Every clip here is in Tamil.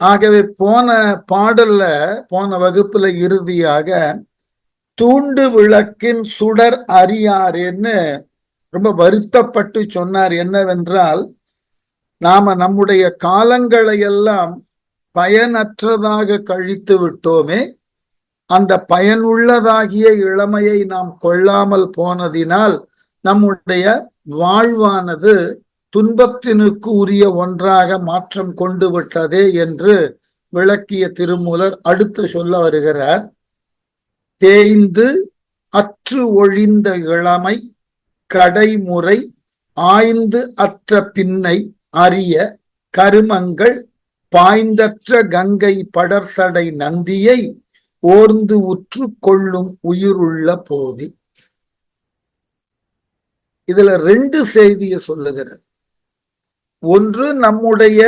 ஆகவே போன பாடல்ல போன வகுப்புல இறுதியாக தூண்டு விளக்கின் சுடர் அறியாரேன்னு ரொம்ப வருத்தப்பட்டு சொன்னார். என்னவென்றால், நாம நம்முடைய காலங்களை எல்லாம் பயனற்றதாக கழித்து விட்டோமே, அந்த பயனுள்ளதாகிய இளமையை நாம் கொள்ளாமல் போனதினால் நம்முடைய வாழ்வானது துன்பத்தினுக்கு உரிய ஒன்றாக மாற்றம் கொண்டு விட்டதே என்று விளக்கிய திருமூலர் அடுத்து சொல்ல வருகிறார். தேய்ந்து அற்று ஒழிந்த இளமை கடைமுறை ஆய்ந்து அற்ற பின்னை அறிய கருமங்கள் பாய்ந்தற்ற கங்கை படர்சடை நந்தியை ஓர்ந்து உற்று கொள்ளும் உயிருள்ள போதி. இதுல ரெண்டு செய்தியை சொல்லுகிறது. ஒன்று, நம்முடைய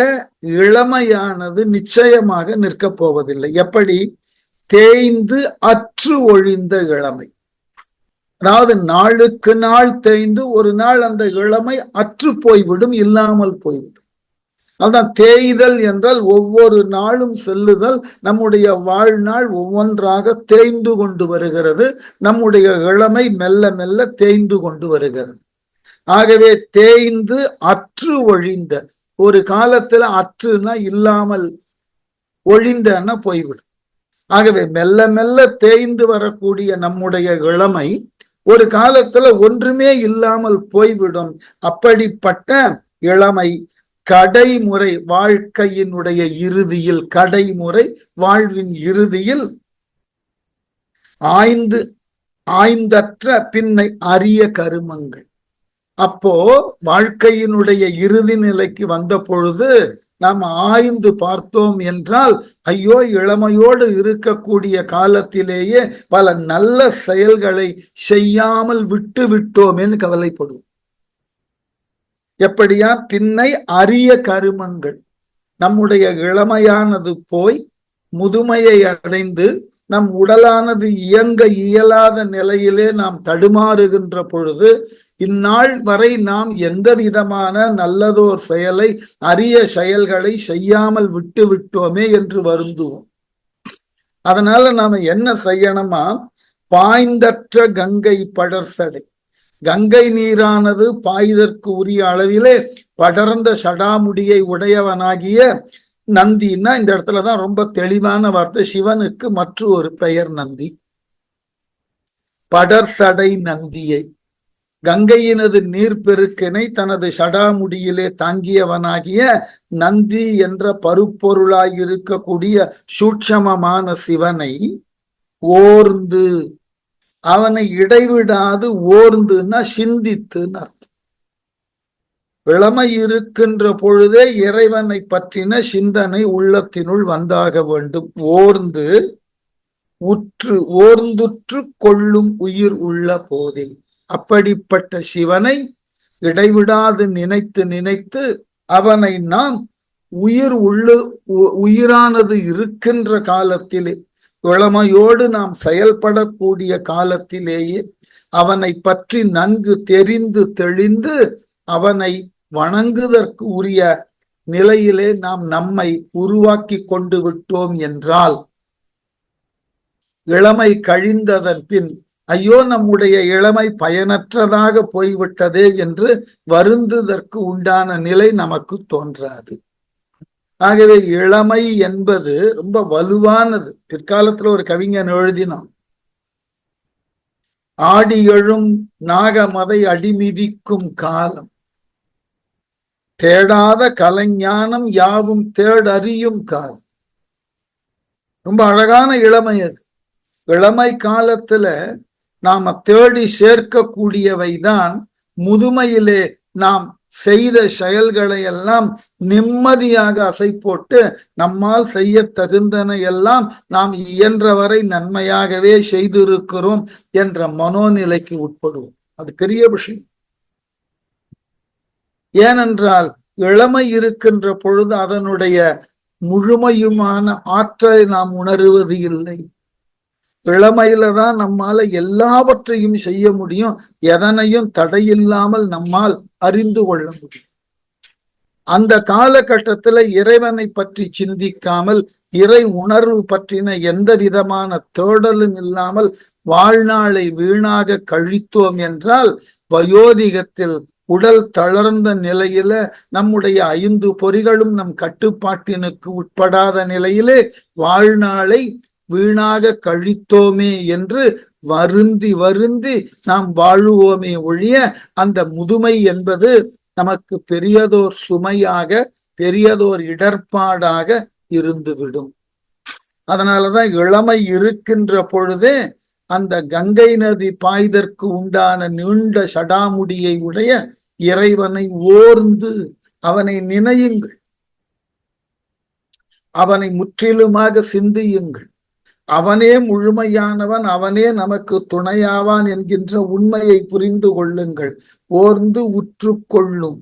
இளமையானது நிச்சயமாக நிற்கப் போவதில்லை. எப்படி? தேய்ந்து அற்று ஒழிந்த இளமை. அதாவது நாளுக்கு நாள் தேய்ந்து ஒரு நாள் அந்த இளமை அற்று போய்விடும், இல்லாமல் போய்விடும். அதுதான் தேய்தல் என்றால் ஒவ்வொரு நாளும் செல்லுதல். நம்முடைய வாழ்நாள் ஒவ்வொன்றாக தேய்ந்து கொண்டு வருகிறது. நம்முடைய இளமை மெல்ல மெல்ல தேய்ந்து கொண்டு வருகிறது. ஆகவே தேய்ந்து அற்று ஒழிந்த, ஒரு காலத்துல அற்றுனா இல்லாமல், ஒழிந்தன்னா போய்விடும். ஆகவே மெல்ல மெல்ல தேய்ந்து வரக்கூடிய நம்முடைய இளமை ஒரு காலத்துல ஒன்றுமே இல்லாமல் போய்விடும். அப்படிப்பட்ட இளமை கடைமுறை, வாழ்க்கையினுடைய இறுதியில், கடைமுறை வாழ்வின் இறுதியில் ஆய்ந்தற்ற பின்னை அரிய கருமங்கள். அப்போ வாழ்க்கையினுடைய இறுதி நிலைக்கு வந்த பொழுது நாம் ஆய்ந்து பார்த்தோம் என்றால், ஐயோ, இளமையோடு இருக்கக்கூடிய காலத்திலேயே பல நல்ல செயல்களை செய்யாமல் விட்டு விட்டோமேன்னு கவலைப்படுவோம். எப்படியா? பின்னை அரிய கருமங்கள். நம்முடைய இளமையானது போய் முதுமையை அடைந்து நம் உடலானது இயங்க இயலாத நிலையிலே நாம் தடுமாறுகின்ற பொழுது, இந்நாள் வரை நாம் எந்த விதமான நல்லதோர் செயலை, அரிய செயல்களை செய்யாமல் விட்டு விட்டோமே என்று வருந்துவோம். அதனால நாம என்ன செய்யணுமா? பாய்ந்தற்ற கங்கை படர்சடை. கங்கை நீரானது பாய்தற்கு உரிய அளவிலே படர்ந்த சடாமுடியை உடையவனாகிய நந்தின்னா, இந்த இடத்துலதான் ரொம்ப தெளிவான வார்த்தை. சிவனுக்கு மற்றொரு பெயர் நந்தி. படர்சடை நந்தியை, கங்கையினது நீர்பெருக்கினை தனது சடாமுடியிலே தாங்கியவனாகிய நந்தி என்ற பருப்பொருளாயிருக்கக்கூடிய சூட்சமமான சிவனை ஓர்ந்து, அவனை இடைவிடாது ஓர்ந்துன்னா சிந்தித்துன்னு அர்த்தம். இளமை இருக்கின்ற பொழுதே இறைவனை பற்றின சிந்தனை உள்ளத்தினுள் வந்தாக வேண்டும். ஓர்ந்து ஓர்ந்துற்று கொள்ளும் உயிர் உள்ள போதே. அப்படிப்பட்ட சிவனை இடைவிடாது நினைத்து நினைத்து அவனை நாம் உயிரானது இருக்கின்ற காலத்திலே, இளமையோடு நாம் செயல்படக்கூடிய காலத்திலேயே அவனை பற்றி நன்கு தெரிந்து தெளிந்து அவனை வணங்குவதற்கு உரிய நிலையிலே நாம் நம்மை உருவாக்கி கொண்டு விட்டோம் என்றால், இளமை கழிந்ததன் பின் ஐயோ, நம்முடைய இளமை பயனற்றதாக போய்விட்டதே என்று வருந்துவதற்கு உண்டான நிலை நமக்கு தோன்றாது. ஆகவே இளமை என்பது ரொம்ப வலுவானது. பிற்காலத்துல ஒரு கவிஞன் எழுதினான், ஆடி எழும் நாகமதை அடிமிதிக்கும் காலம், தேடாத கலைஞானம் யாவும் தேடறியும் காலம். ரொம்ப அழகான இளமை அது. இளமை காலத்துல நாம தேடி சேர்க்கக்கூடியவைதான் முதுமையிலே நாம் செய்த செயல்களை எல்லாம் நிம்மதியாக அசை போட்டு நம்மால் செய்ய தகுந்தன எல்லாம் நாம் இயன்றவரை நன்மையாகவே செய்திருக்கிறோம் என்ற மனோநிலைக்கு உட்படுவோம். அது பெரிய விஷயம். ஏனென்றால் இளமை இருக்கின்ற பொழுது அதனுடைய முழுமையுமான ஆற்றலை நாம் உணருவது இல்லை. இளமையில தான் நம்மால எல்லாவற்றையும் செய்ய முடியும், எதனையும் தடையில்லாமல் நம்மால் அறிந்து கொள்ள முடியும். அந்த காலகட்டத்துல இறைவனை பற்றி சிந்திக்காமல் இறை உணர்வு பற்றின எந்த விதமான தேடலும் இல்லாமல் வாழ்நாளை வீணாக கழித்தோம் என்றால் வயோதிகத்தில் உடல் தளர்ந்த நிலையில நம்முடைய 5 பொறிகளும் நம் கட்டுப்பாட்டினுக்கு உட்படாத நிலையிலே வாழ்நாளை வீணாக கழித்தோமே என்று வருந்தி வருந்தி நாம் வாழுவோமே ஒழிய அந்த முதுமை என்பது நமக்கு பெரியதோர் சுமையாக பெரியதோர் இடர்பாடாக இருந்துவிடும். அதனாலதான் இளமை இருக்கின்ற பொழுதே அந்த கங்கை நதி பாய்தற்கு உண்டான நீண்ட சடாமுடியை உடைய இறைவனை ஓர்ந்து அவனை நினையுங்கள், அவனை முற்றிலுமாக சிந்தியுங்கள். அவனே முழுமையானவன், அவனே நமக்கு துணையாவான் என்கின்ற உண்மையை புரிந்து கொள்ளுங்கள். ஓர்ந்து உற்று கொள்ளும்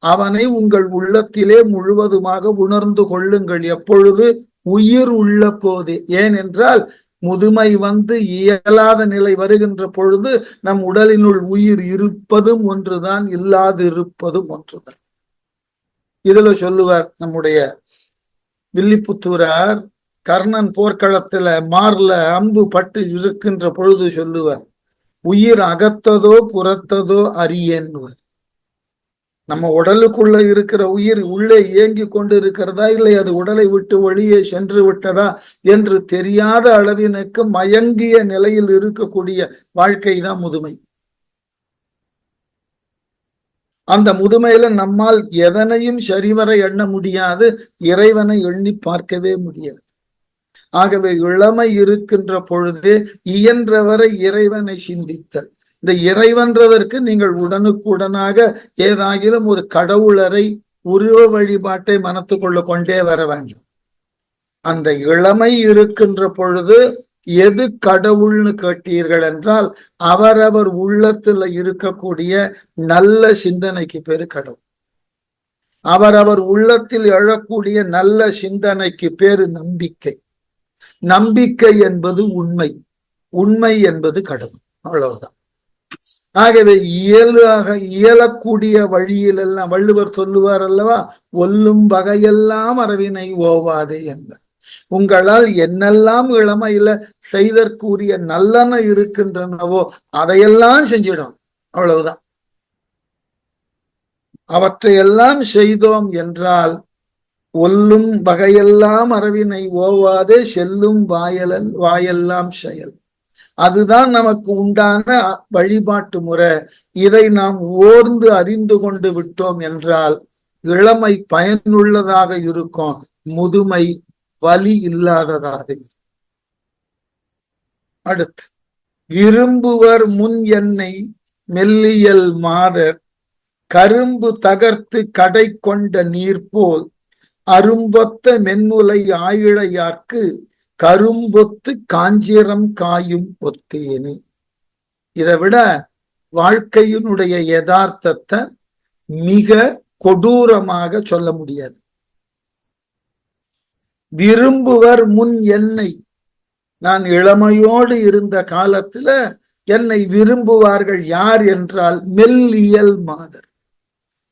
அவனை உங்கள் உள்ளத்திலே முழுவதுமாக உணர்ந்து கொள்ளுங்கள். எப்பொழுது? உயிர் உள்ள போதே. ஏனென்றால் முதுமை வந்து இயலாத நிலை வருகின்ற பொழுது நம் உடலினுள் உயிர் இருப்பதும் ஒன்றுதான், இல்லாது இருப்பதும் ஒன்றுதான். இதுல சொல்லுவார் நம்முடைய வில்லிபுத்தூரார், கர்ணன் போர்க்களத்துல மார்ல அம்பு பட்டு இருக்கின்ற பொழுது சொல்லுவார், உயிர் அகத்ததோ புறத்ததோ அறியேன்னுவர். நம்ம உடலுக்குள்ள இருக்கிற உயிர் உள்ளே இயங்கி கொண்டு இருக்கிறதா, இல்லை அது உடலை விட்டு வெளியே சென்று விட்டதா என்று தெரியாத அளவினுக்கு மயங்கிய நிலையில் இருக்கக்கூடிய வாழ்க்கை தான் முதுமை. அந்த முதுமையில நம்மால் எதனையும் சரிவர எண்ண முடியாது, இறைவனை எண்ணி பார்க்கவே முடியாது. ஆகவே இளமை இருக்கின்ற பொழுது இயன்றவரை இறைவனை சிந்தித்தல். இந்த இறைவன்றதற்கு நீங்கள் உடனுக்குடனாக ஏதாகிலும் ஒரு கடவுளரை உருவ வழிபாட்டை மனத்துக்குள்ள கொண்டே வர வேண்டும். அந்த இளமை இருக்கின்ற பொழுது எது கடவுள்னு கேட்டீர்கள் என்றால் அவரவர் உள்ளத்துல இருக்கக்கூடிய நல்ல சிந்தனைக்கு பேரு கடவுள். அவரவர் உள்ளத்தில் எழக்கூடிய நல்ல சிந்தனைக்கு பேரு நம்பிக்கை. நம்பிக்கை என்பது உண்மை, உண்மை என்பது கடவுள். அவ்வளவுதான். ஆகவே இயலக்கூடிய வழியிலெல்லாம் வள்ளுவர் சொல்லுவார் அல்லவா, ஒல்லும் வகையெல்லாம் அரவினை ஓவாதே என்பார். உங்களால் என்னெல்லாம் இளமையில செய்தற்குரிய நல்லன இருக்கின்றனவோ அதையெல்லாம் செஞ்சிடும். அவ்வளவுதான். அவற்றையெல்லாம் செய்தோம் என்றால் ஒல்லும் வகையெல்லாம் அரவினை ஓவாதே செல்லும் வாயெல்லாம் செயல். அதுதான் நமக்கு உண்டான வழிபாட்டு முறை. இதை நாம் ஓர்ந்து அறிந்து கொண்டு விட்டோம் என்றால் இளமை பயனுள்ளதாக இருக்கும், முதுமை வலி இல்லாததாக. அடுத்து, விரும்புவர் முன் என்னை மெல்லியல் மாதர் கரும்பு தகர்த்து கடை கொண்ட நீர் போல் அரும்பொத்த மென்முலை ஆயிழையார்க்கு கரும்பொத்து காஞ்சிரம் காயும் ஒத்தேனே. இதை விட வாழ்க்கையினுடைய யதார்த்தத்தை மிக கொடூரமாக சொல்ல முடியாது. விரும்புவர் முன் என்னை, நான் இளமையோடு இருந்த காலத்துல என்னை விரும்புவார்கள் யார் என்றால் மெல்லியல் மாதர்,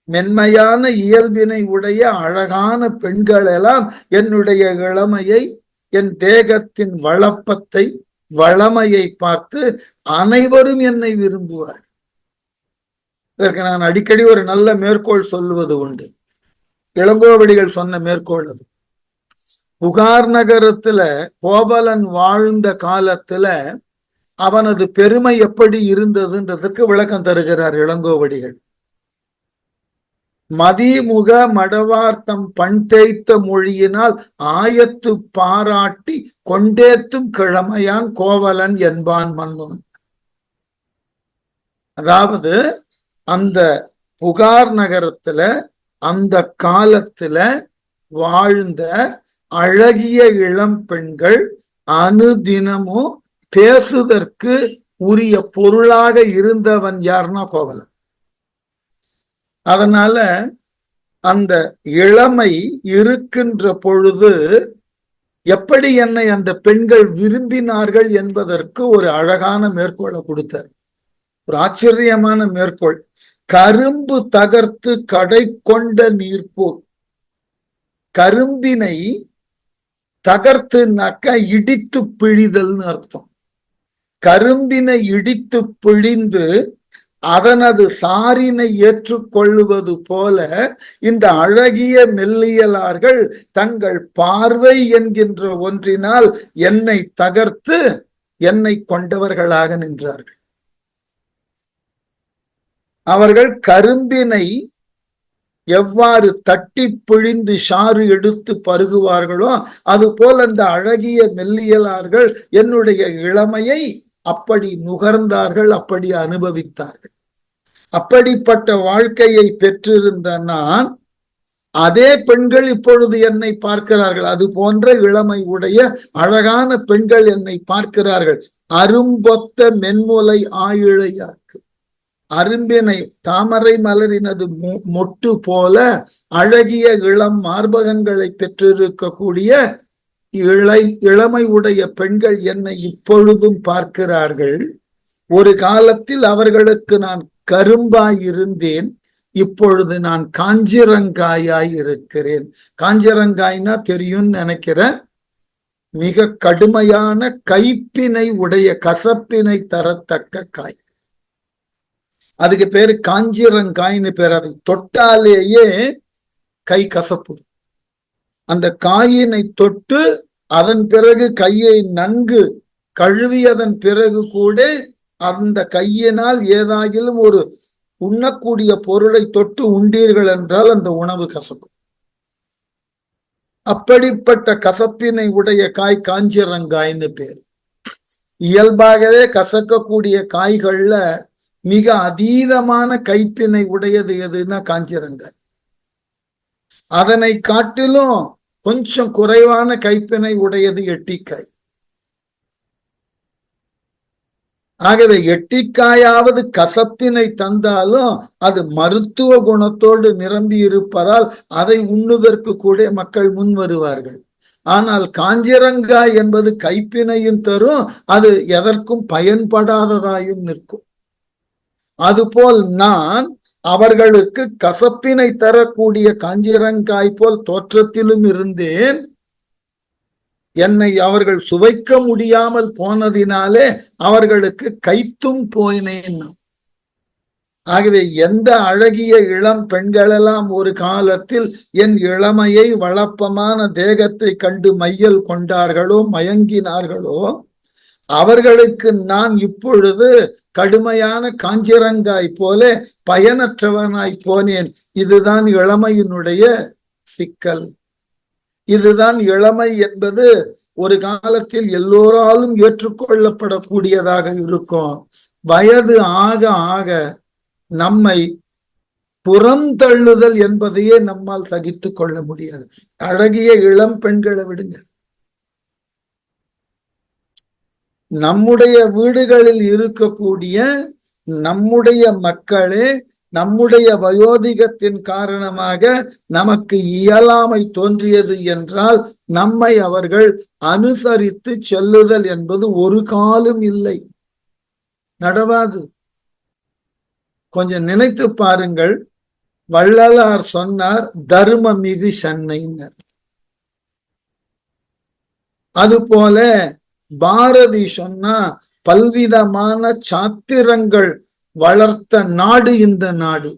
மென்மையான இயல்பினை உடைய அழகான பெண்கள் எல்லாம் என்னுடைய இளமையை, என் தேகத்தின் வளப்பத்தை வளமையை பார்த்து அனைவரும் என்னை விரும்புவார்கள். இதற்கு நான் அடிக்கடி ஒரு நல்ல மேற்கோள் சொல்லுவது உண்டு. இளங்கோவடிகள் சொன்ன மேற்கோள் அது. புகார் நகரத்துல கோவலன் வாழ்ந்த காலத்துல அவனது பெருமை எப்படி இருந்ததுன்றதுக்கு விளக்கம் தருகிறார் இளங்கோவடிகள். மதிமுக மடவார்த்தம் பண் தேய்த்த மொழியினால் ஆயத்து பாராட்டி கொண்டேத்தும் கிழமையான் கோவலன் என்பான் மன்னன். அதாவது அந்த புகார் நகரத்துல அந்த காலத்துல வாழ்ந்த அழகிய இளம் பெண்கள் அனுதினமும் பேசுதற்கு உரிய பொருளாக இருந்தவன் யாருன்னா கோவலன். அதனால அந்த இளமை இருக்கின்ற பொழுது எப்படி என்னை அந்த பெண்கள் விரும்பினார்கள் என்பதற்கு ஒரு அழகான மேற்கோளை கொடுத்தார். ஒரு ஆச்சரியமான மேற்கோள். கரும்பு தகர்த்து கடை கொண்ட நீர்ப்போல். கரும்பினை தகர்த்துனாக்க இடித்து பிழிதல்னு அர்த்தம். கரும்பினை இடித்து பிழிந்து அதனது சாரினை ஏற்றுக்கொள்ளுவது போல இந்த அழகிய மெல்லியலார்கள் தங்கள் பார்வை என்கின்ற ஒன்றினால் என்னை தகர்த்து என்னை கொண்டவர்களாக நின்றார்கள். அவர்கள் கரும்பினை எவ்வாறு தட்டி பிழிந்து சாறு எடுத்து பருகுவார்களோ அதுபோல் அந்த அழகிய மெல்லியலார்கள் என்னுடைய இளமையை அப்படி நுகர்ந்தார்கள், அப்படி அனுபவித்தார்கள். அப்படிப்பட்ட வாழ்க்கையை பெற்றிருந்த நான், அதே பெண்கள் இப்பொழுது என்னை பார்க்கிறார்கள். அது போன்ற இளமை உடைய அழகான பெண்கள் என்னை பார்க்கிறார்கள். அரும்பொத்த மென்முலை ஆயிழையாக்கு. அரும்பினை தாமரை மலரினது மொட்டு போல அழகிய இளம் மார்பகங்களை பெற்றிருக்கக்கூடிய இளமை உடைய பெண்கள் என்னை இப்பொழுதும் பார்க்கிறார்கள். ஒரு காலத்தில் அவர்களுக்கு நான் கரும்பாய் இருந்தேன், இப்பொழுது நான் காஞ்சிரங்காயாய் இருக்கிறேன். காஞ்சிரங்காய்னா தெரியும்னு நினைக்கிறேன். மிக கடுமையான கைப்பினை உடைய, கசப்பினை தரத்தக்க காய். அதுக்கு பேரு காஞ்சிரங்காய்னு பேர். அதை தொட்டாலேயே கை கசப்பு. அந்த காயினை தொட்டு அதன் பிறகு கையை நன்கு கழுவியதன் பிறகு கூட அந்த கையினால் ஏதாகிலும் ஒரு உண்ணக்கூடிய பொருளை தொட்டு உண்டீர்கள் என்றால் அந்த உணவு கசப்பு. அப்படிப்பட்ட கசப்பினை உடைய காய் காஞ்சிரங்காய்னு பேர். இயல்பாகவே கசக்கக்கூடிய காய்கள்ல மிக அதீதமான கைப்பினை உடையது எதுன்னா காஞ்சிரங்காய். அதனை காட்டிலும் கொஞ்சம் குறைவான கைப்பினை உடையது எட்டிக்காய். ஆகவே எட்டிக்காயாவது கசப்பினை தந்தாலும் அது மருத்துவ குணத்தோடு நிரம்பி இருப்பதால் அதை உண்ணுவதற்கு கூட மக்கள் முன் வருவார்கள். ஆனால் காஞ்சிரங்காய் என்பது கைப்பினையும் தரும், அது எதற்கும் பயன்படாததாயும் நிற்கும். அதுபோல் நான் அவர்களுக்கு கசப்பினை தரக்கூடிய காஞ்சிரங்காய் போல் தோற்றத்திலும் இருந்தேன். என்னை அவர்கள் சுவைக்க முடியாமல் போனதினாலே அவர்களுக்கு கைத்தும் போயினேன். ஆகவே எந்த அழகிய இளம் பெண்களெல்லாம் ஒரு காலத்தில் என் இளமையை வளப்பமான தேகத்தை கண்டு மையல் கொண்டார்களோ, மயங்கினார்களோ, அவர்களுக்கு நான் இப்பொழுது கடுமையான காஞ்சிரங்காய் போல பயனற்றவனாய் போனேன். இதுதான் இளமையினுடைய சிக்கல். இதுதான் இளமை என்பது. ஒரு காலத்தில் எல்லோராலும் ஏற்றுக்கொள்ளப்படக்கூடியதாக இருக்கும். வயது ஆக ஆக நம்மை புறந்தள்ளுதல் என்பதையே நம்மால் சகித்துக் கொள்ள முடியாது. அழகிய இளம் பெண்களை விடுங்க, நம்முடைய வீடுகளில் இருக்கக்கூடிய நம்முடைய மக்களே நம்முடைய வயோதிகத்தின் காரணமாக நமக்கு இயலாமை தோன்றியது என்றால் நம்மை அவர்கள் அனுசரித்து செல்லுதல் என்பது ஒரு காலம் இல்லை, நடவாது. கொஞ்சம் நினைத்து பாருங்கள். வள்ளலார் சொன்னார், தர்ம மிகு சென்னையினர். அதுபோல பாரதி சொன்னா, பல்விதமான சாத்திரங்கள் வளர்த்த நாடு இந்த நாடு.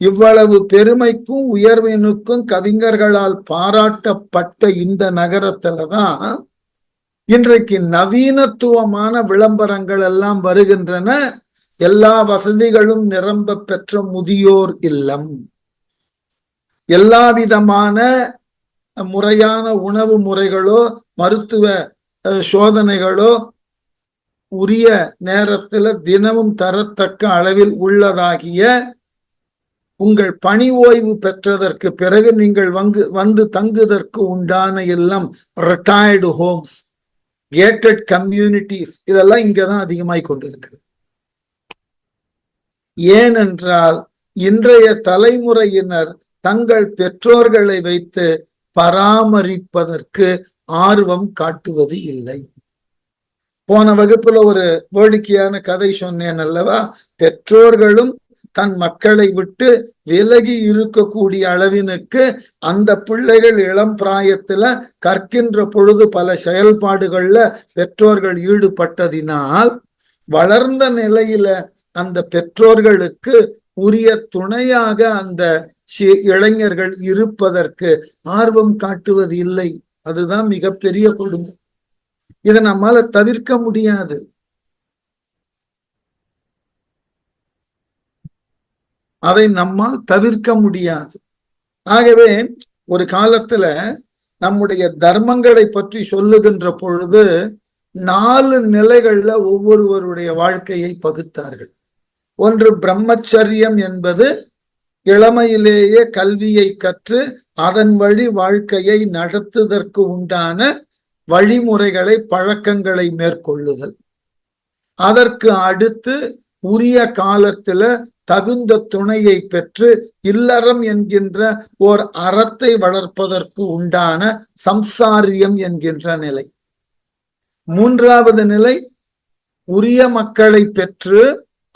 இவ்வளவு பெருமைக்கும் உயர்வினுக்கும் கவிஞர்களால் பாராட்டப்பட்ட இந்த நகரத்துலதான் இன்றைக்கு நவீனத்துவமான விளம்பரங்கள் எல்லாம் வருகின்றன. எல்லா வசதிகளும் நிரம்ப பெற்ற முதியோர் இல்லம், எல்லா விதமான முறையான உணவு முறைகளோ மருத்துவ சோதனைகளோ உரிய நேரத்தில் தினமும் தரத்தக்க அளவில் உள்ளதாகிய, உங்கள் பணி ஓய்வு பெற்றதற்கு பிறகு நீங்கள் வந்து தங்குவதற்கு உண்டான எல்லாம் ரிட்டையர்டு ஹோம்ஸ், கேட்டட் கம்யூனிட்டிஸ், இதெல்லாம் இங்கதான் அதிகமாய் கொண்டிருக்கு. ஏனென்றால் இன்றைய தலைமுறையினர் தங்கள் பெற்றோர்களை வைத்து பராமரிப்பதற்கு ஆர்வம் காட்டுவது இல்லை. போன வகுப்புல ஒரு வேடிக்கையான கதை சொன்னேன் அல்லவா? பெற்றோர்களும் தன் மக்களை விட்டு விலகி இருக்கக்கூடிய அளவினுக்கு அந்த பிள்ளைகள் இளம் பிராயத்துல கற்கின்ற பொழுது பல செயல்பாடுகள்ல பெற்றோர்கள் ஈடுபட்டதினால் வளர்ந்த நிலையில அந்த பெற்றோர்களுக்கு உரிய துணையாக அந்த இளைஞர்கள் இருப்பதற்கு ஆர்வம் காட்டுவது இல்லை. அதுதான் மிகப்பெரிய கொடுமை. இதை நம்மால தவிர்க்க முடியாது. அதை நம்மால் தவிர்க்க முடியாது. ஆகவே ஒரு காலத்துல நம்முடைய தர்மங்களை பற்றி சொல்லுகின்ற பொழுது 4 நிலைகள்ல ஒவ்வொருவருடைய வாழ்க்கையை பகுத்தார்கள். ஒன்று பிரம்மச்சரியம் என்பது இளமையிலேயே கல்வியை கற்று அதன் வழி வாழ்க்கையை நடத்துவதற்கு உண்டான வழிமுறைகளை பழக்கங்களை மேற்கொள்ளுதல். அதற்கு அடுத்து உரிய காலத்துல தகுந்த துணையை பெற்று இல்லறம் என்கின்ற ஓர் அறத்தை வளர்ப்பதற்கு உண்டான சம்சாரியம் என்கின்ற நிலை. 3வது நிலை உரிய மக்களை பெற்று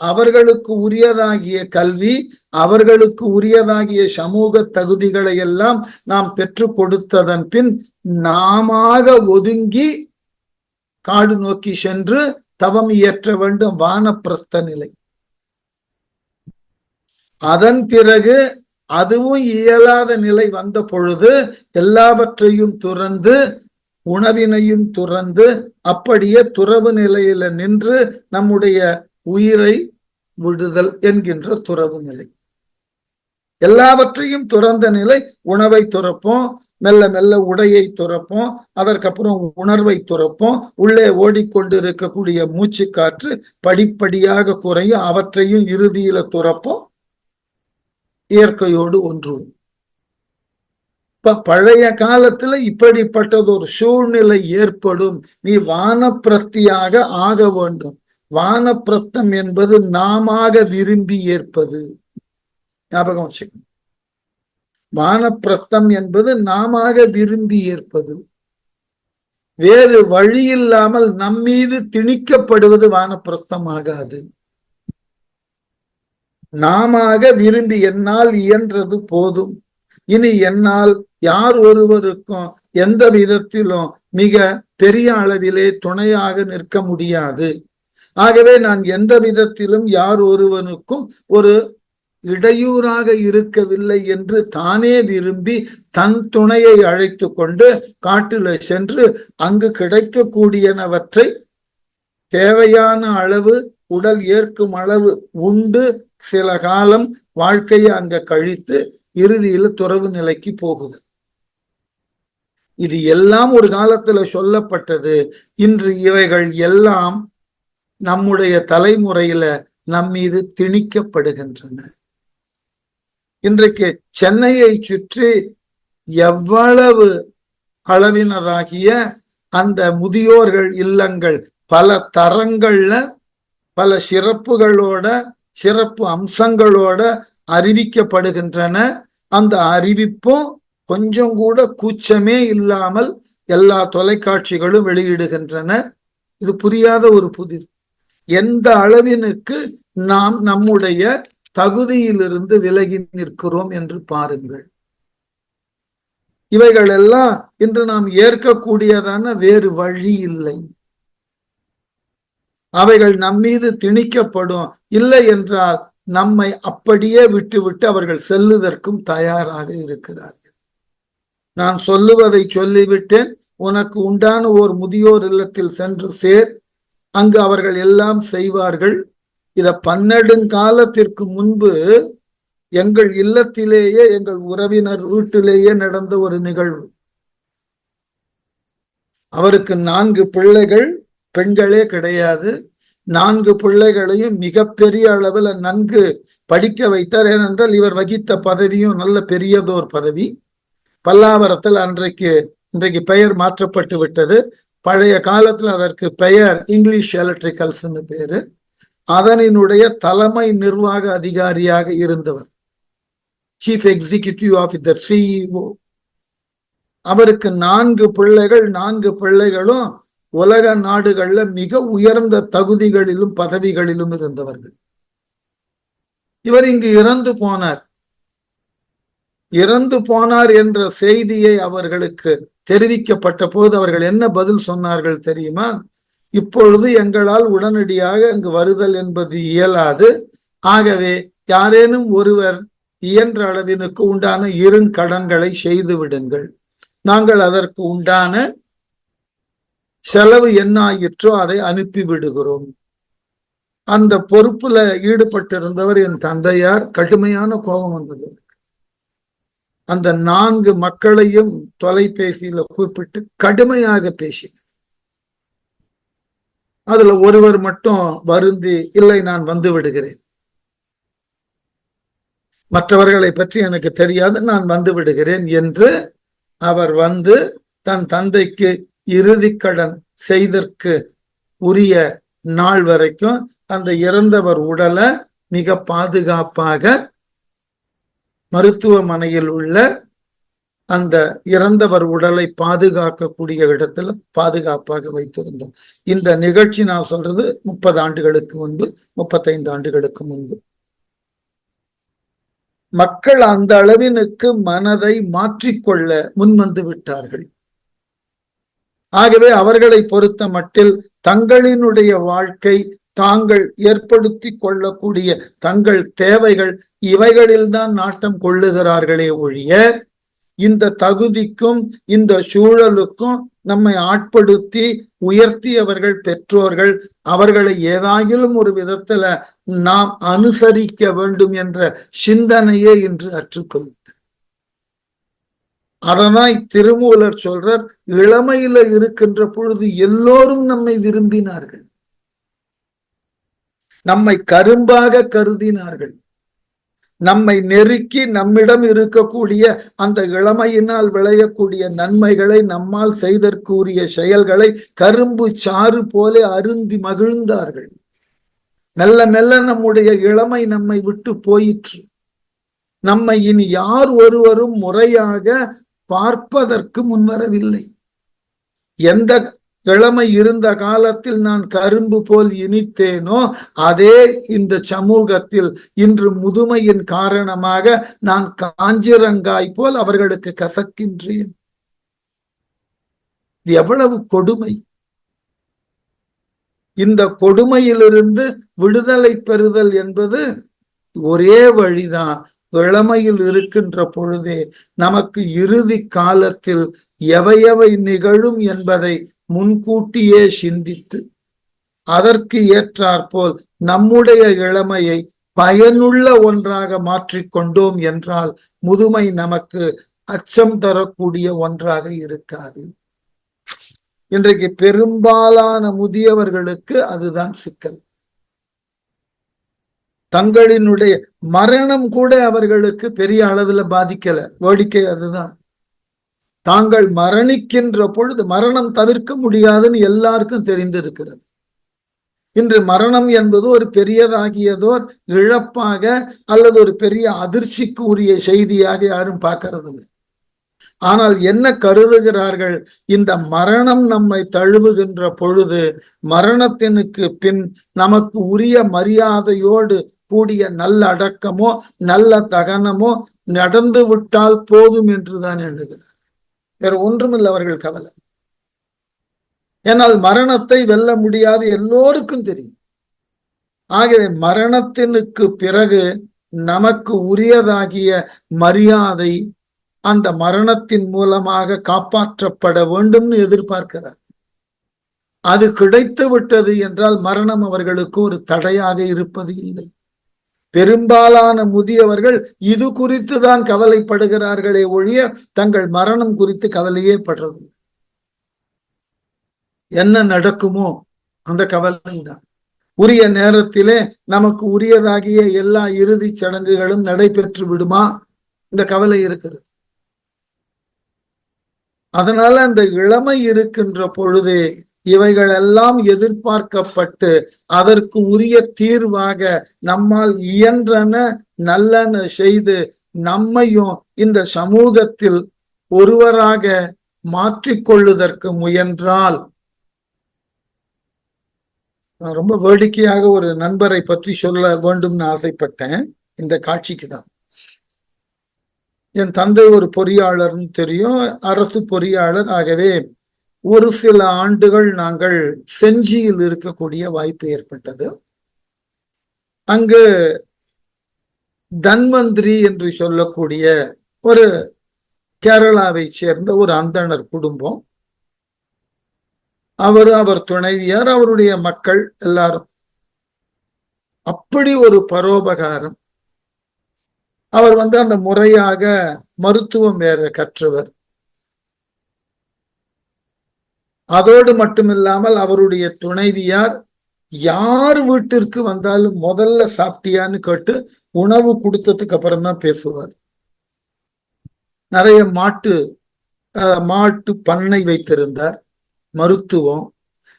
அவர்களுக்கு உரியதாகிய கல்வி, அவர்களுக்கு உரியதாகிய சமூக தகுதிகளை எல்லாம் நாம் பெற்று கொடுத்ததன் பின் நாமாக ஒதுங்கி காடு நோக்கி சென்று தவம் இயற்ற வேண்டும், வானப்பிரஸ்த நிலை. அதன் பிறகு அதுவும் இயலாத நிலை வந்த பொழுது எல்லாவற்றையும் துறந்து உணவினையும் துறந்து அப்படியே துறவு நிலையில நின்று நம்முடைய உயிரை விடுதல் என்கின்ற துறவு நிலை. எல்லாவற்றையும் துறந்த நிலை. உணவை துறப்போம், மெல்ல மெல்ல உடையை துறப்போம், அதற்கப்புறம் உணர்வை துறப்போம், உள்ளே ஓடிக்கொண்டு இருக்கக்கூடிய மூச்சு காற்று படிப்படியாக குறையும், அவற்றையும் இறுதியில துறப்போம், இயற்கையோடு ஒன்றுவோம். இப்ப பழைய காலத்துல இப்படிப்பட்டது ஒரு சூழ்நிலை ஏற்படும். நீ வானப்பிரஸ்தியாக ஆக வேண்டும். வானப்பிரஸ்தம் என்பது நாம விரும்பி ஏற்பது. ஞாபகம் வச்சுக்கணும். வானப்பிரஸ்தம் என்பது நாம விரும்பி ஏற்பது. வேறு வழி இல்லாமல் நம்மீது திணிக்கப்படுவது வானப்பிரஸ்தம் ஆகாது. நாம விரும்பி என்னால் இயன்றது போதும், இனி என்னால் யார் ஒருவருக்கும் எந்த விதத்திலும் மிக பெரிய அளவிலே துணையாக நிற்க முடியாது. ஆகவே நான் எந்த விதத்திலும் யார் ஒருவனுக்கும் ஒரு இடையூறாக இருக்கவில்லை என்று தானே விரும்பி தன் துணையை அழைத்து கொண்டு காட்டில சென்று அங்கு கிடைக்கக்கூடியனவற்றை தேவையான அளவு உடல் ஏற்கும் அளவு உண்டு சில காலம் வாழ்க்கையை அங்க கழித்து இறுதியில் துறவு நிலைக்கு போகுது. இது எல்லாம் ஒரு காலத்துல சொல்லப்பட்டது. இன்று இவைகள் எல்லாம் நம்முடைய தலைமுறையில நம்மீது திணிக்கப்படுகின்றன. இன்றைக்கு சென்னையை சுற்றி எவ்வளவு அளவினதாகிய அந்த முதியோர்கள் இல்லங்கள் பல தரங்கள்ல பல சிறப்புகளோட சிறப்பு அம்சங்களோட அறிவிக்கப்படுகின்றன. அந்த அறிவிப்பும் கொஞ்சம் கூட கூச்சமே இல்லாமல் எல்லா தொலைக்காட்சிகளும் வெளியிடுகின்றன. இது புரியாத ஒரு புதிர். எந்த அளவினுக்கு நாம் நம்முடைய தகுதியிலிருந்து விலகி நிற்கிறோம் என்று பாருங்கள். இவைகள் எல்லாம் இன்று நாம் ஏற்கக்கூடியதான வேறு வழி இல்லை. அவைகள் நம்மீது திணிக்கப்படும். இல்லை என்றால் நம்மை அப்படியே விட்டுவிட்டு அவர்கள் செல்லுவதற்கும் தயாராக இருக்கிறார்கள். நான் சொல்லுவதை சொல்லிவிட்டேன். உனக்கு உண்டான ஓர் முதியோர் இல்லத்தில் சென்று சேர், அங்கு அவர்கள் எல்லாம் செய்வார்கள். இத 12 காலத்திற்கு முன்பு எங்கள் இல்லத்திலேயே எங்கள் உறவினர் வீட்டிலேயே நடந்த ஒரு நிகழ்வு. அவருக்கு 4 பிள்ளைகள், பெண்களே கிடையாது. 4 பிள்ளைகளையும் மிகப்பெரிய அளவில் நன்கு படிக்க வைத்தார். ஏனென்றால் இவர் வகித்த பதவியும் நல்ல பெரியதோர் பதவி. பல்லாவரத்தில் இன்றைக்கு பெயர் மாற்றப்பட்டு விட்டது. பழைய காலத்தில் அதற்கு பெயர் இங்கிலீஷ் எலக்ட்ரிக்கல்ஸ்னு பேரு. அதனுடைய தலைமை நிர்வாக அதிகாரியாக இருந்தவர், சீஃப் எக்ஸிகியூட்டிவ் ஆஃபீஸர், சிஇஓ. அவருக்கு 4 பிள்ளைகள். 4 பிள்ளைகளும் உலக நாடுகள்ல மிக உயர்ந்த தகுதிகளிலும் பதவிகளிலும் இருந்தவர்கள். இவர் இங்கு இறந்து போனார். இறந்து போனார் என்ற செய்தியை அவர்களுக்கு தெரிவிக்கப்பட்ட போது அவர்கள் என்ன பதில் சொன்னார்கள் தெரியுமா? இப்பொழுது எங்களால் உடனடியாக அங்கு வருதல் என்பது இயலாது. ஆகவே யாரேனும் ஒருவர் இயன்ற அளவினுக்கு உண்டான இருங்கடன்களை செய்து விடுங்கள். நாங்கள் அதற்கு உண்டான செலவு என்ன ஆயிற்றோ அதை அனுப்பி விடுகிறோம். அந்த பொறுப்புல ஈடுபட்டிருந்தவர் என் தந்தையார். கடுமையான கோபம் வந்தது. அந்த 4 மக்களையும் தொலைபேசியில கூப்பிட்டு கடுமையாக பேசினார். அதுல ஒருவர் மட்டும் வருந்தி, இல்லை நான் வந்து விடுகிறேன், மற்றவர்களை பற்றி எனக்கு தெரியாது, நான் வந்து விடுகிறேன் என்று அவர் வந்து தன் தந்தைக்கு இறுதி கடன் செய்தற்கு உரிய நாள் வரைக்கும் அந்த இறந்தவர் உடலை மிக பாதுகாப்பாக மருத்துவமனையில் உள்ள அந்த இறந்தவர் உடலை பாதுகாக்கக்கூடிய இடத்துல பாதுகாப்பாக வைத்திருந்தோம். இந்த நிகழ்ச்சி நான் சொல்றது 30 ஆண்டுகளுக்கு முன்பு, 35 ஆண்டுகளுக்கு முன்பு. மக்கள் அந்த அளவினுக்கு மனதை மாற்றிக்கொள்ள முன்வந்து விட்டார்கள். ஆகவே அவர்களை பொறுத்த மட்டில் தங்களினுடைய வாழ்க்கை, தாங்கள் ஏற்படுத்தி கொள்ளக்கூடிய தங்கள் தேவைகள், இவைகளில்தான் நாட்டம் கொள்ளுகிறார்களே ஒழிய இந்த தகுதிக்கும் இந்த சூழலுக்கும் நம்மை ஆட்படுத்தி உயர்த்தியவர்கள் பெற்றோர்கள், அவர்களை ஏதாயிலும் ஒரு விதத்துல நாம் அனுசரிக்க வேண்டும் என்ற சிந்தனையே இன்று அற்றுப்போய்விட்டது. அதனாய் திருமூலர் சொல்றார், இளமையில இருக்கின்ற பொழுது எல்லோரும் நம்மை விரும்பினார்கள், நம்மை கரும்பாக கருதினார்கள், நம்மை நெருக்கி நம்மிடம் இருக்கக்கூடிய அந்த இளமையினால் விளையக்கூடிய நன்மைகளை, நம்மால் செய்தற்குரிய செயல்களை கரும்பு சாறு போல அருந்தி மகிழ்ந்தார்கள். மெல்ல மெல்ல நம்முடைய இளமை நம்மை விட்டு போயிற்று. நம்மை இனி யார் ஒருவரும் முறையாக பார்ப்பதற்கு முன்வரவில்லை. எந்த இளமை இருந்த காலத்தில் நான் கரும்பு போல் இனித்தேனோ அதே இந்த சமூகத்தில் இன்று முதுமையின் காரணமாக நான் காஞ்சிரங்காய் போல் அவர்களுக்கு கசக்கின்றேன். இது எவ்வளவு கொடுமை! இந்த கொடுமையிலிருந்து விடுதலை பெறுதல் என்பது ஒரே வழிதான். இளமையில் இருக்கின்ற பொழுதே நமக்கு இறுதி காலத்தில் எவையவை நிகழும் என்பதை முன்கூட்டியே சிந்தித்து அதற்கு ஏற்றாற்போல் நம்முடைய இளமையை பயனுள்ள ஒன்றாக மாற்றிக்கொண்டோம் என்றால் முதுமை நமக்கு அச்சம் தரக்கூடிய ஒன்றாக இருக்காது. இன்றைக்கு பெரும்பாலான முதியவர்களுக்கு அதுதான் சிக்கல். தங்களினுடைய மரணம் கூட அவர்களுக்கு பெரிய அளவுல பாதிக்கல. வேடிக்கை அதுதான். தாங்கள் மரணிக்கின்ற பொழுது மரணம் தவிர்க்க முடியாதுன்னு எல்லாருக்கும் தெரிந்திருக்கிறது. இன்று மரணம் என்பது ஒரு பெரியதாகியதோர் இழப்பாக அல்லது ஒரு பெரிய அதிர்ச்சிக்கு உரிய செய்தியாக யாரும் பார்க்கறது இல்லை. ஆனால் என்ன கருதுகிறார்கள்? இந்த மரணம் நம்மை தழுவுகின்ற பொழுது மரணத்தினுக்கு பின் நமக்கு உரிய மரியாதையோடு கூடிய நல்ல அடக்கமோ நல்ல தகனமோ நடந்து விட்டால் போதும் என்றுதான் எண்ணுகிறார். வேற ஒன்றுமில்லை அவர்கள் கவலை. ஏனால் மரணத்தை வெல்ல முடியாது எல்லோருக்கும் தெரியும். ஆகவே மரணத்தினுக்கு பிறகு நமக்கு உரியதாகிய மரியாதை அந்த மரணத்தின் மூலமாக காப்பாற்றப்பட வேண்டும்னு எதிர்பார்க்கிறார். அது கிடைத்து விட்டது என்றால் மரணம் அவர்களுக்கு ஒரு தடையாக இருப்பது இல்லை. பெரும்பாலான முதியவர்கள் இது குறித்து தான் கவலைப்படுகிறார்களே ஒழிய தங்கள் மரணம் குறித்து கவலையே படுறது. என்ன நடக்குமோ அந்த கவலை தான். உரிய நேரத்திலே நமக்கு உரியதாகிய எல்லா இறுதி சடங்குகளும் நடைபெற்று விடுமா, இந்த கவலை இருக்கிறது. அதனால அந்த இளமை இருக்கின்ற பொழுதே இவைகளெல்லாம் எதிர்பார்க்கப்பட்டு அதற்கு உரிய தீர்வாக நம்மால் இயன்றன நல்லன செய்து நம்மையும் இந்த சமூகத்தில் ஒருவராக மாற்றிக்கொள்ளுதற்கு முயன்றால் நான் ரொம்ப வேடிக்கையாக ஒரு நண்பரை பற்றி சொல்ல வேண்டும்னு ஆசைப்பட்டேன். இந்த காட்சிக்கு தான். என் தந்தை ஒரு பொறியாளர்னு தெரியும், அரசு பொறியாளர். ஆகவே ஒரு சில ஆண்டுகள் நாங்கள் செஞ்சியில் இருக்கக்கூடிய வாய்ப்பு ஏற்பட்டது. அங்கு தன்வந்திரி என்று சொல்லக்கூடிய ஒரு கேரளாவை சேர்ந்த ஒரு அந்தணர் குடும்பம். அவர் துணைவியார், அவருடைய மக்கள் எல்லாரும். அப்படி ஒரு பரோபகாரம். அவர் அந்த முறையாக மருத்துவம் வேற கற்றவர். அதோடு மட்டுமில்லாமல் அவருடைய துணைவியார் யார் வீட்டிற்கு வந்தாலும் முதல்ல சாப்பிட்டியான்னு கேட்டு உணவு கொடுத்ததுக்கு அப்புறம் தான் பேசுவார். நிறைய மாட்டு பண்ணை வைத்திருந்தார், மருத்துவம்.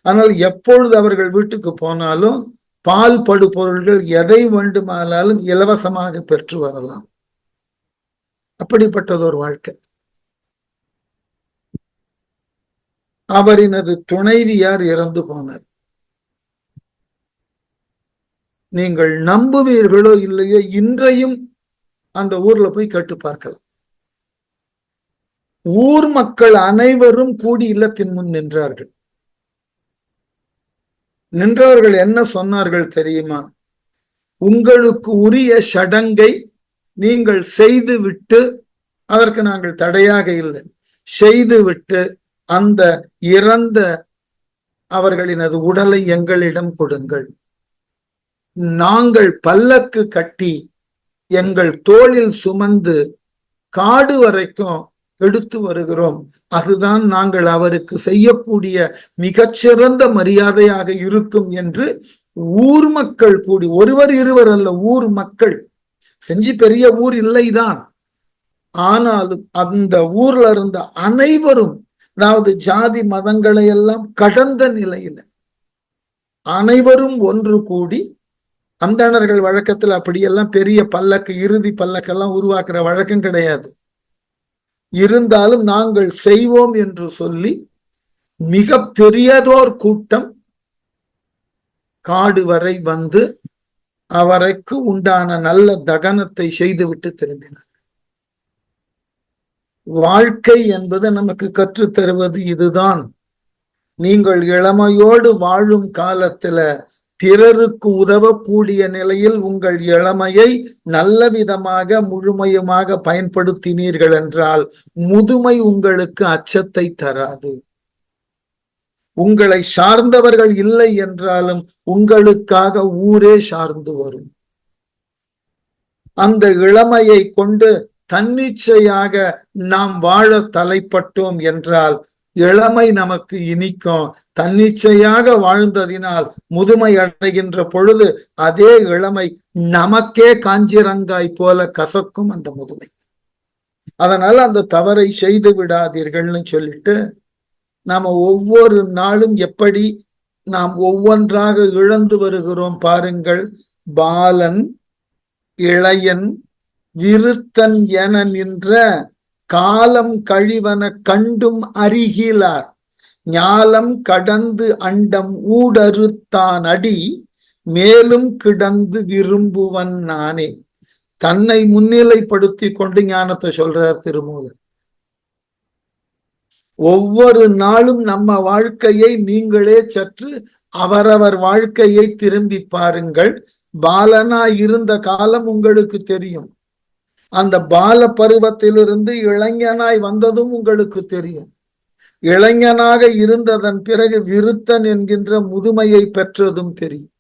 ஆனால் எப்பொழுது அவர்கள் வீட்டுக்கு போனாலும் பால் படு பொருள்கள் எதை வேண்டுமானாலும் இலவசமாக பெற்று வரலாம். அப்படிப்பட்டது ஒரு வாழ்க்கை. அவரினது துணைவியார் இறந்து போனார். நீங்கள் நம்புவீர்களோ இல்லையோ, இன்றையும் அந்த ஊர்ல போய் கேட்டு பார்க்கலாம். ஊர் மக்கள் அனைவரும் கூடி இல்லத்தின் முன் நின்றார்கள். நின்றவர்கள் என்ன சொன்னார்கள் தெரியுமா? உங்களுக்கு உரிய சடங்கை நீங்கள் செய்துவிட்டு, அதற்கு நாங்கள் தடையாக இல்லை, செய்துவிட்டு அந்த இறந்த அவர்களினது உடலை எங்களிடம் கொடுங்கள். நாங்கள் பல்லக்கு கட்டி எங்கள் தோளில் சுமந்து காடு வரைக்கும் எடுத்து வருகிறோம். அதுதான் நாங்கள் அவருக்கு செய்யக்கூடிய மிகச்சிறந்த மரியாதையாக இருக்கும் என்று ஊர் மக்கள் கூடி, ஒருவர் இருவர் அல்ல, ஊர் மக்கள். செஞ்சி பெரிய ஊர் இல்லைதான், ஆனாலும் அந்த ஊர்ல இருந்த அனைவரும், அதாவது ஜாதி மதங்களை எல்லாம் கடந்த நிலையில அனைவரும் ஒன்று கூடி, அந்தணர்கள் வழக்கத்தில் அப்படியெல்லாம் பெரிய பல்லக்கு, இறுதி பல்லக்கெல்லாம் உருவாக்குற வழக்கம் கிடையாது. இருந்தாலும் நாங்கள் செய்வோம் என்று சொல்லி மிக பெரியதோர் கூட்டம் காடு வரை வந்து அவருக்கு உண்டான நல்ல தகனத்தை செய்துவிட்டு திரும்பினார். வாழ்க்கை என்பது நமக்கு கற்றுத் தருவது இதுதான். நீங்கள் இளமையோடு வாழும் காலத்துல பிறருக்கு உதவக்கூடிய நிலையில் உங்கள் இளமையை நல்ல விதமாக முழுமையுமாக பயன்படுத்தினீர்கள் என்றால் முதுமை உங்களுக்கு அச்சத்தை தராது. உங்களை சார்ந்தவர்கள் இல்லை என்றாலும் உங்களுக்காக ஊரே சார்ந்து வரும். அந்த இளமையை கொண்டு தன்னிச்சையாக நாம் வாழ தலைப்பட்டோம் என்றால் இளமை நமக்கு இனிக்கும். தன்னிச்சையாக வாழ்ந்ததினால் முதுமை அடைகின்ற பொழுது அதே இளமை நமக்கே காஞ்சிரங்காய் போல கசக்கும் அந்த முதுமை. அதனால அந்த தவறை செய்து விடாதீர்கள்னு சொல்லிட்டு, நாம ஒவ்வொரு நாளும் எப்படி நாம் ஒவ்வொன்றாக இழந்து வருகிறோம் பாருங்கள். பாலன், இளையன், விருத்தன் என நின்ற காலம் கழிவன கண்டும் அருகிலார் ஞாலம் கடந்து அண்டம் ஊடறுத்தான் அடி மேலும் கிடந்து விரும்புவன் நானே. தன்னை முன்னிலைப்படுத்தி கொண்டு ஞானத்தை சொல்றார் திருமூலர். ஒவ்வொரு நாளும் நம்ம வாழ்க்கையை நீங்களே சற்று அவரவர் வாழ்க்கையை திரும்பி பாருங்கள். பாலனா இருந்த காலம் உங்களுக்கு தெரியும். அந்த பால பருவத்திலிருந்து இளைஞனாய் வந்ததும் உங்களுக்கு தெரியும். இளைஞனாக இருந்ததன் பிறகு விருத்தன் என்கின்ற முதுமையை பெற்றதும் தெரியும்.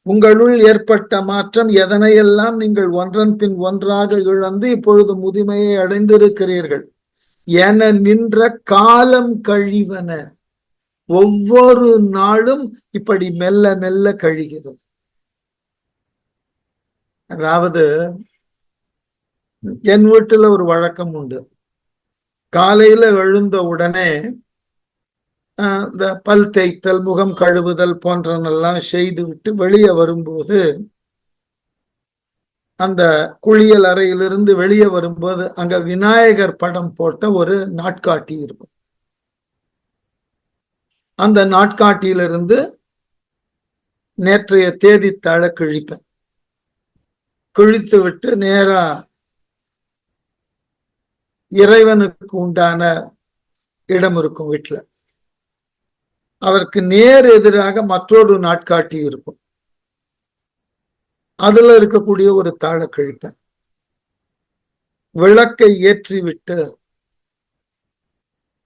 உங்களுள் ஏற்பட்ட மாற்றம் எதனையெல்லாம் நீங்கள் ஒன்றன் பின் ஒன்றாக இழந்து இப்பொழுது முதுமையை அடைந்திருக்கிறீர்கள் என நின்ற காலம் கழிவன. ஒவ்வொரு நாளும் இப்படி மெல்ல மெல்ல கழிகிறது. அதாவது என் வீட்டுல ஒரு வழக்கம் உண்டு. காலையில எழுந்த உடனே இந்த பல் தேய்த்தல், முகம் கழுவுதல் போன்றனெல்லாம் செய்து விட்டு வெளியே வரும்போது, அந்த குளியல் அறையிலிருந்து வெளியே வரும்போது அங்க விநாயகர் படம் போட்ட ஒரு நாட்காட்டி இருக்கும். அந்த நாட்காட்டியிலிருந்து நேற்றைய தேதித்தாழ கிழிப்பேன். கிழித்து விட்டு நேரா இறைவனுக்கு உண்டான இடம் இருக்கும் வீட்டுல, அதற்கு நேர் எதிராக மற்றொரு நாட்காட்டி இருக்கும். அதுல இருக்கக்கூடிய ஒரு தாழ கிழிப்பேன். விளக்கை ஏற்றி விட்டு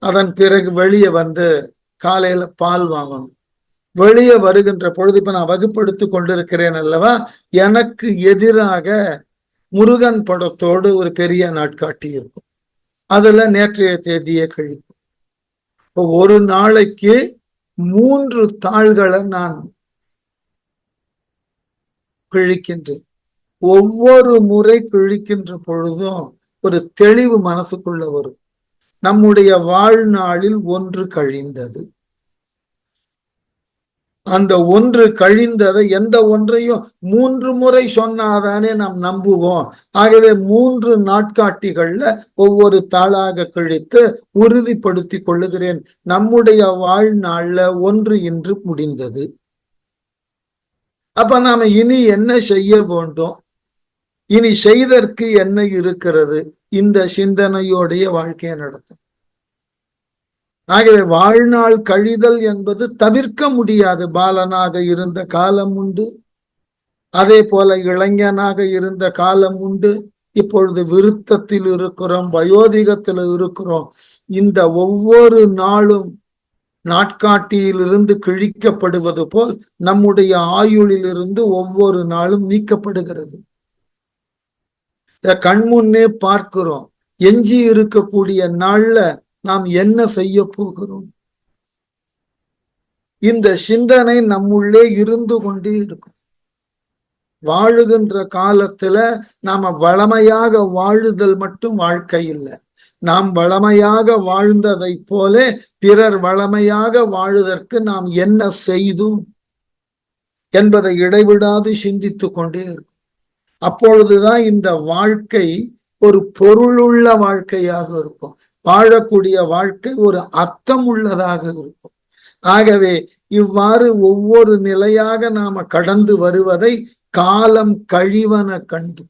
அதன் பிறகு வெளியே வந்து காலையில பால் வாங்கணும். வெளியே வருகின்ற பொழுது, இப்ப நான் வகுப்படுத்திக் கொண்டிருக்கிறேன் அல்லவா, எனக்கு எதிராக முருகன் படத்தோடு ஒரு பெரிய நாட்காட்டி இருக்கும். அதுல நேற்றைய தேதியை கழிப்போம். இப்போ ஒரு நாளைக்கு 3 தாள்களை நான் கிழிக்கின்றேன். ஒவ்வொரு முறை கிழிக்கின்ற பொழுதும் ஒரு தெளிவு மனசுக்குள்ள வரும். நம்முடைய வாழ்நாளில் ஒன்று கழிந்தது. அந்த ஒன்று கழிந்ததை எந்த ஒன்றையும் 3 முறை சொன்னாதானே நாம் நம்புவோம். ஆகவே 3 நாட்காட்டிகள்ல ஒவ்வொரு தாளாக கிழித்து உறுதிப்படுத்தி கொள்ளுகிறேன், நம்முடைய வாழ்நாள்ல ஒன்று இன்று முடிந்தது. அப்ப நாம இனி என்ன செய்ய வேண்டும், இனி செய்தற்கு என்ன இருக்கிறது, இந்த சிந்தனையோடைய வாழ்க்கையை நடத்தும். ஆகவே வாழ்நாள் கழிதல் என்பது தவிர்க்க முடியாது. பாலனாக இருந்த காலம் உண்டு, அதே போல இளைஞனாக இருந்த காலம் உண்டு, இப்பொழுது விருத்தத்தில் இருக்கிறோம், வயோதிகத்தில் இருக்கிறோம். இந்த ஒவ்வொரு நாளும் நாட்காட்டியிலிருந்து கிழிக்கப்படுவது போல் நம்முடைய ஆயுளிலிருந்து ஒவ்வொரு நாளும் நீக்கப்படுகிறது. கண்முன்னே பார்க்கிறோம். எஞ்சி இருக்கக்கூடிய நாள்ல நாம் என்ன செய்ய போகிறோம்? இந்த சிந்தனை நம்முள்ளே இருந்து கொண்டே இருக்கும். வாழுகின்ற காலத்துல நாம வளமையாக வாழுதல் மட்டும் வாழ்க்கை இல்லை. நாம் வளமையாக வாழ்ந்ததை போல பிறர் வளமையாக வாழுவதற்கு நாம் என்ன செய்தோம் என்பதை இடைவிடாது சிந்தித்து கொண்டே இருக்கும். அப்பொழுதுதான் இந்த வாழ்க்கை ஒரு பொருளுள்ள வாழ்க்கையாக இருக்கும். வாழக்கூடிய வாழ்க்கை ஒரு அர்த்தம் உள்ளதாக இருக்கும். ஆகவே இவ்வாறு ஒவ்வொரு நிலையாக நாம கடந்து வருவதை காலம் கழிவன கண்டு,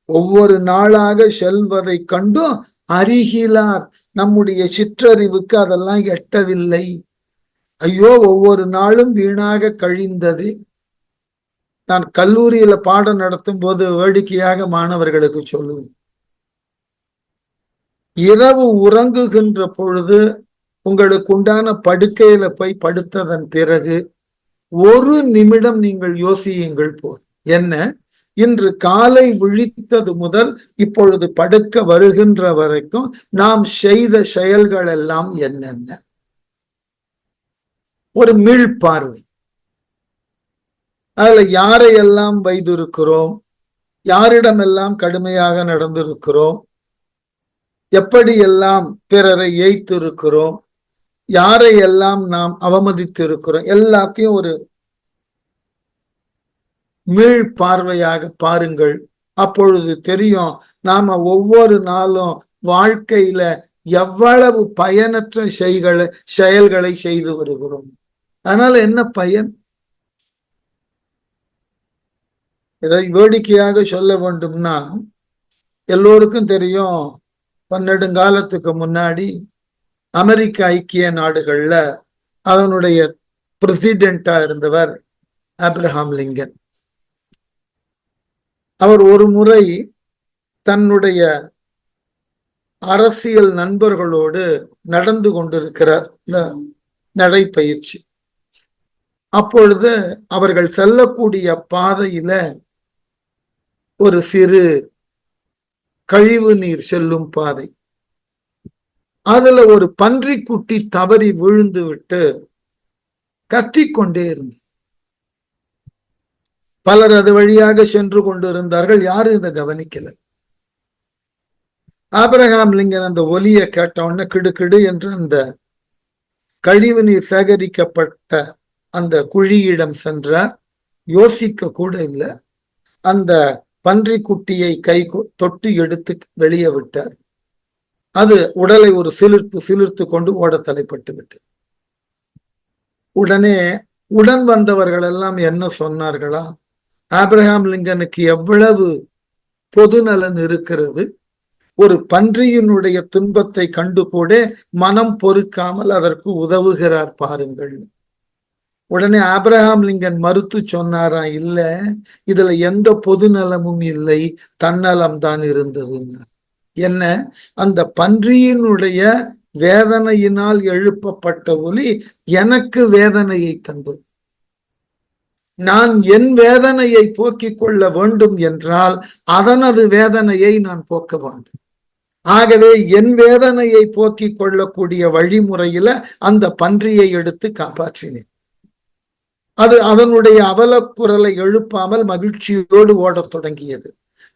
ஒவ்வொரு நாளாக செல்வதை கண்டும் அறிகிறார். நம்முடைய சிற்றறிவுக்கு அதெல்லாம் எட்டவில்லை. ஐயோ, ஒவ்வொரு நாளும் வீணாக கழிந்தது. நான் கல்லூரியில பாடம் நடத்தும் போது வேடிக்கையாக மாணவர்களுக்கு சொல்லுவேன், இரவு உறங்குகின்ற பொழுது உங்களுக்கு உண்டான படுக்கையில போய் படுத்ததன் பிறகு 1 நிமிடம் நீங்கள் யோசியுங்கள் போதும். என்ன, இன்று காலை விழித்தது முதல் இப்பொழுது படுக்க வருகின்ற வரைக்கும் நாம் செய்த செயல்கள் எல்லாம் என்னென்ன? ஒரு மீள்பார்வை. அதுல யாரையெல்லாம் வைத்திருக்கிறோம், யாரிடமெல்லாம் கடுமையாக நடந்திருக்கிறோம், எப்படியெல்லாம் பிறரை ஏய்த்திருக்கிறோம், யாரையெல்லாம் நாம் அவமதித்திருக்கிறோம், எல்லாத்தையும் ஒரு மீள் பார்வையாக பாருங்கள். அப்பொழுது தெரியும் நாம ஒவ்வொரு நாளும் வாழ்க்கையில எவ்வளவு பயனற்ற செயல்களை செய்து வருகிறோம். அதனால என்ன பயன்? இதை வேடிக்கையாக சொல்ல வேண்டும்னா, எல்லோருக்கும் தெரியும், பன்னெடுங்காலத்துக்கு முன்னாடி அமெரிக்க ஐக்கிய நாடுகள்ல அதனுடைய பிரசிடென்டா இருந்தவர் ஆப்ரஹாம் லிங்கன். அவர் ஒரு முறை தன்னுடைய அரசியல் நண்பர்களோடு நடந்து கொண்டிருக்கிறார் நடைப்பயிற்சி. அப்பொழுது அவர்கள் செல்லக்கூடிய பாதையில ஒரு சிறு கழிவு நீர் செல்லும் பாதை, அதுல ஒரு பன்றிக்குட்டி தவறி விழுந்து விட்டு கத்திக்கொண்டே இருந்தது. பலர் அது வழியாக சென்று கொண்டிருந்தார்கள், யாரும் இதை கவனிக்கல. ஆபிரகாம் லிங்கன் அந்த ஒலியை கேட்டவுடனே கிடுகிடு என்று அந்த கழிவு நீர் சேகரிக்கப்பட்ட அந்த குழியிடம் சென்றார். யோசிக்க கூட இல்லை. அந்த பன்றிக்குட்டியை கை தொட்டு எடுத்து வெளியே விட்டார். அது உடலை ஒரு சிலிர்த்து கொண்டு ஓட தலைப்பட்டு விட்டு, உடனே உடன் வந்தவர்கள் எல்லாம் என்ன சொன்னார்களா? ஆப்ரஹாம் லிங்கனுக்கு எவ்வளவு பொதுநலன் இருக்கிறது, ஒரு பன்றியினுடைய துன்பத்தை கண்டு கூட மனம் பொறுக்காமல் அதற்கு உதவுகிறார் பாருங்கள். உடனே ஆப்ரஹாம் லிங்கன் மறுத்து சொன்னாரா, இல்ல, இதுல எந்த பொதுநலமும் இல்லை, தன்னலம் தான் இருந்ததுங்க. என்ன, அந்த பன்றியினுடைய வேதனையினால் எழுப்பப்பட்ட ஒலி எனக்கு வேதனையை தந்தது. நான் என் வேதனையை போக்கிக் கொள்ள வேண்டும் என்றால் அதனது வேதனையை நான் போக்க வேண்டும். ஆகவே என் வேதனையை போக்கிக் கொள்ளக்கூடிய வழிமுறையில அந்த பன்றியை எடுத்து காப்பாற்றினேன். அது அதனுடைய அவலக்குரலை எழுப்பாமல் மகிழ்ச்சியோடு ஓடத் தொடங்கியது.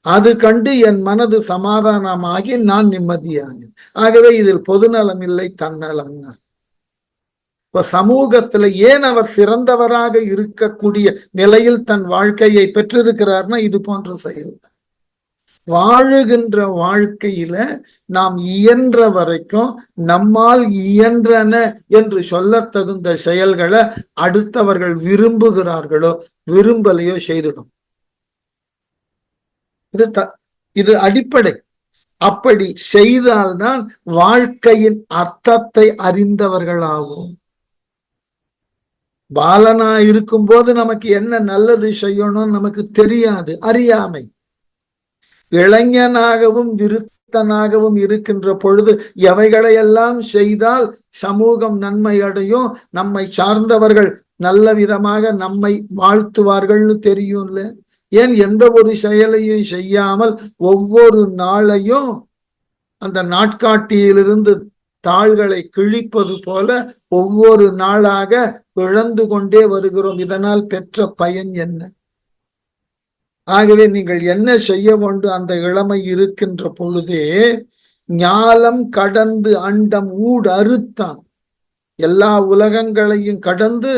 அது கண்டு என் மனது சமாதானமாகி நான் நிம்மதியானேன். ஆகவே இதில் பொதுநலம் இல்லை, தன்னலம். இப்ப சமூகத்துல ஏன் அவர் சிறந்தவராக இருக்கக்கூடிய நிலையில் தன் வாழ்க்கையை பெற்றிருக்கிறார்னா இது போன்ற செயல். வாழுகின்ற வாழ்க்கையில நாம் இயன்ற வரைக்கும் நம்மால் இயன்றன என்று சொல்ல தகுந்த செயல்களை அடுத்தவர்கள் விரும்புகிறார்களோ விரும்பலையோ செய்திடும். இது அடிப்படை. அப்படி செய்தால்தான் வாழ்க்கையின் அர்த்தத்தை அறிந்தவர்களாகும். பாலனா இருக்கும் போது நமக்கு என்ன நல்லது செய்யணும் நமக்கு தெரியாது, அறியாமை. இளைஞனாகவும் விருத்தனாகவும் இருக்கின்ற பொழுது எவைகளையெல்லாம் செய்தால் சமூகம் நன்மை அடையும், நம்மை சார்ந்தவர்கள் நல்ல விதமாக நம்மை வாழ்த்துவார்கள்னு தெரியும்ல. ஏன் எந்த ஒரு செயலையும் செய்யாமல் ஒவ்வொரு நாளையும் அந்த நாட்காட்டியிலிருந்து தாள்களை கிழிப்பது போல ஒவ்வொரு நாளாக இழந்து கொண்டே வருகிறோம். இதனால் பெற்ற பயன் என்ன? ஆகவே நீங்கள் என்ன செய்ய வேண்டும்? அந்த இளமை இருக்கின்ற பொழுதே ஞாலம் கடந்து அண்டம் ஊடு அறுத்தான், எல்லா உலகங்களையும் கடந்து